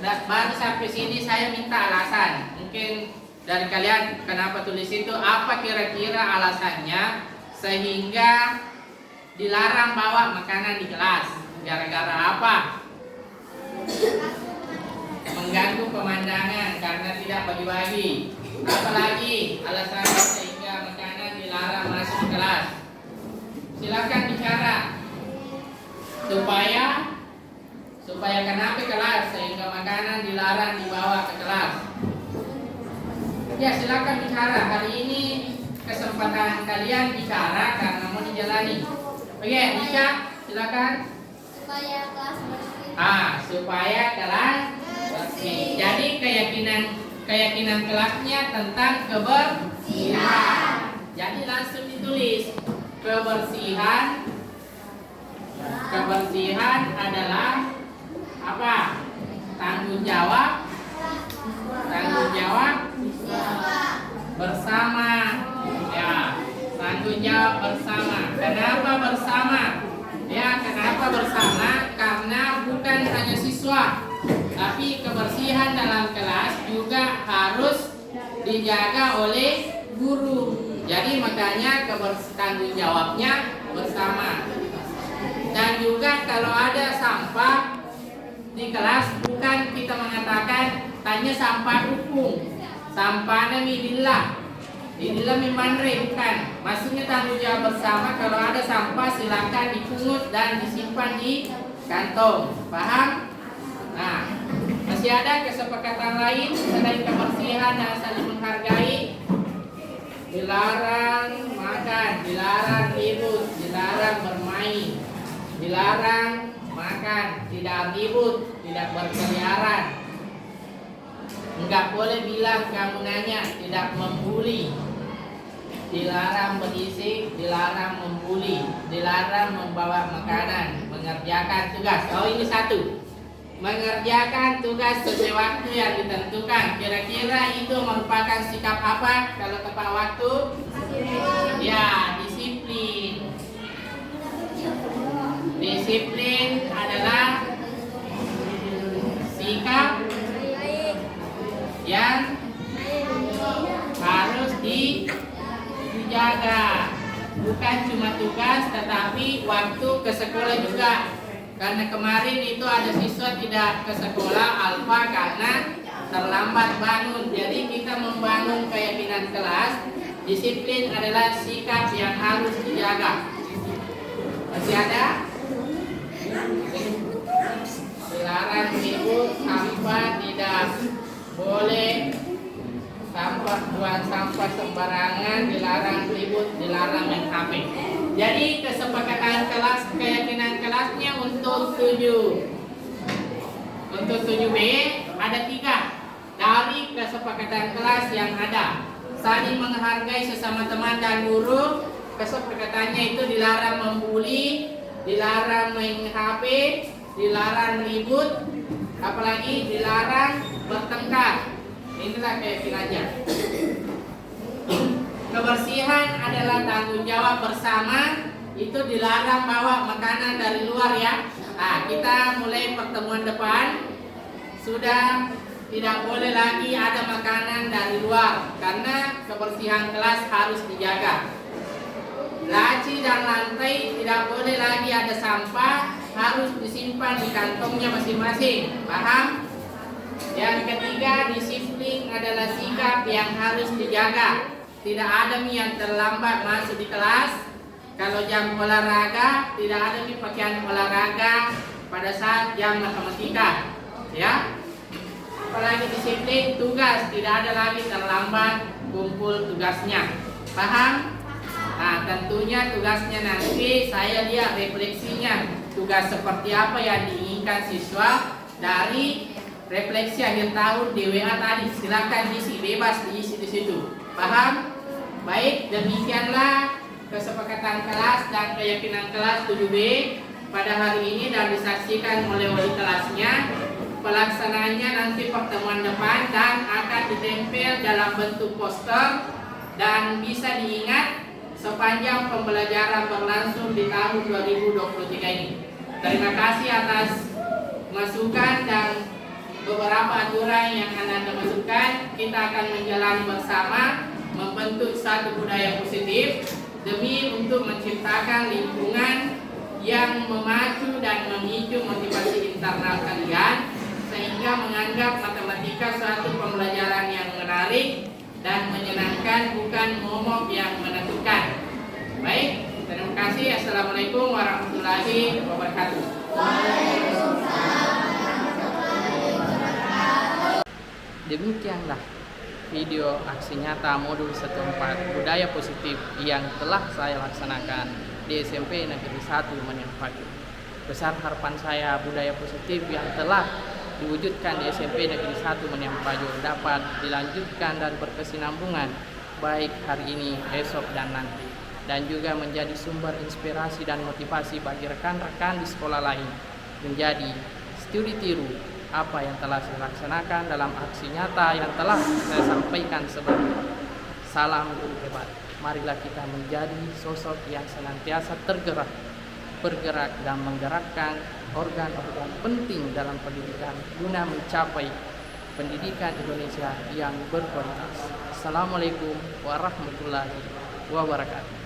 Baru sampai sini saya minta alasan. Mungkin dari kalian kenapa tulis itu? Apa kira-kira alasannya sehingga dilarang bawa makanan di kelas? Gara-gara apa? Mengganggu pemandangan karena tidak bagi-bagi. Apalagi alasannya sehingga makanan dilarang masuk ke kelas. Silakan bicara. Supaya kenapa kelas sehingga makanan dilarang dibawa ke kelas. Ya, silakan bicara. Hari ini kesempatan kalian bicara karena mau dijalani. Oke, Nisha, silakan. Supaya kelas bersih. Supaya kelas bersih. Jadi keyakinan kelasnya tentang kebersihan. Jadi langsung ditulis kebersihan adalah apa? Tanggung jawab bersama. tanggung jawab bersama. Kenapa bersama? Ya, kenapa bersama? Karena bukan hanya siswa, tapi kebersihan dalam kelas juga harus dijaga oleh guru. Jadi makanya tanggung jawabnya bersama. Dan juga kalau ada sampah di kelas, bukan kita mengatakan tanya sampah hukum, sampahnya midillah, midillah mimandre, bukan. Maksudnya tanggung jawab bersama. Kalau ada sampah silakan dipungut dan disimpan di kantong. Paham? Nah, masih ada kesepakatan lain selain kebersihan dan saling menghargai. Dilarang makan, dilarang ribut, dilarang bermain, dilarang makan, tidak ribut, tidak berkeliaran. Enggak boleh bilang kamu nanya, tidak membuli. Dilarang berisik, dilarang membuli, dilarang membawa makanan, mengerjakan tugas. Oh, ini satu. Mengerjakan tugas sesuai waktu yang ditentukan. Kira-kira itu merupakan sikap apa kalau tepat waktu? Ya, disiplin. Disiplin adalah sikap yang harus dijaga. Bukan cuma tugas, tetapi waktu ke sekolah juga. Karena kemarin itu ada siswa tidak ke sekolah alfa karena terlambat bangun. Jadi kita membangun keyakinan kelas. Disiplin adalah sikap yang harus dijaga. Masih ada? Dilarang ribut, sampah tidak boleh, sampah buang sampah sembarangan, dilarang ribut, dilarang main HP. Jadi kesepakatan kelas, keyakinan kelasnya untuk 7. Untuk 7B ada 3 dari kesepakatan kelas yang ada. Saling menghargai sesama teman dan guru. Kesepakatannya itu dilarang membuli, dilarang main HP, dilarang ribut, apalagi dilarang bertengkar. Inilah keyakinannya. Kebersihan adalah tanggung jawab bersama. Itu dilarang bawa makanan dari luar ya. Nah, kita mulai pertemuan depan sudah tidak boleh lagi ada makanan dari luar karena kebersihan kelas harus dijaga. Laci dan lantai tidak boleh lagi ada sampah, harus disimpan di kantongnya masing-masing. Paham? Yang ketiga, disiplin adalah sikap yang harus dijaga. Tidak ada yang terlambat masuk di kelas. Kalau jam olahraga, tidak ada pakaian olahraga pada saat jam matematika. Ya. Apalagi disiplin tugas, tidak ada lagi terlambat kumpul tugasnya. Paham? Nah, tentunya tugasnya nanti saya lihat refleksinya. Tugas seperti apa yang diinginkan siswa dari refleksi akhir tahun di WA tadi. Silakan diisi, bebas diisi di situ. Paham? Baik, demikianlah kesepakatan kelas dan keyakinan kelas 7B pada hari ini dan disaksikan oleh wali kelasnya. Pelaksanaannya nanti pertemuan depan dan akan ditempel dalam bentuk poster dan bisa diingat sepanjang pembelajaran berlangsung di tahun 2023 ini. Terima kasih atas masukan dan beberapa aturan yang Anda masukkan. Kita akan menjalani bersama membentuk satu budaya positif demi untuk menciptakan lingkungan yang memacu dan memicu motivasi internal kalian sehingga menganggap matematika suatu pembelajaran yang menarik dan menyenangkan, bukan momok yang menentukan. Baik, terima kasih. Assalamualaikum warahmatullahi wabarakatuh. Demikianlah video aksi nyata modul 14 budaya positif yang telah saya laksanakan di SMP Negeri 1 Maniampaju. Besar harapan saya budaya positif yang telah diwujudkan di SMP Negeri 1 Maniampaju dapat dilanjutkan dan berkesinambungan baik hari ini, esok, dan nanti, dan juga menjadi sumber inspirasi dan motivasi bagi rekan-rekan di sekolah lain menjadi studi tiru apa yang telah saya laksanakan dalam aksi nyata yang telah saya sampaikan sebelumnya. Salam guru hebat. marilah kita menjadi sosok yang senantiasa bergerak dan menggerakkan organ-organ penting dalam pendidikan guna mencapai pendidikan Indonesia yang berkualitas. Assalamualaikum warahmatullahi wabarakatuh.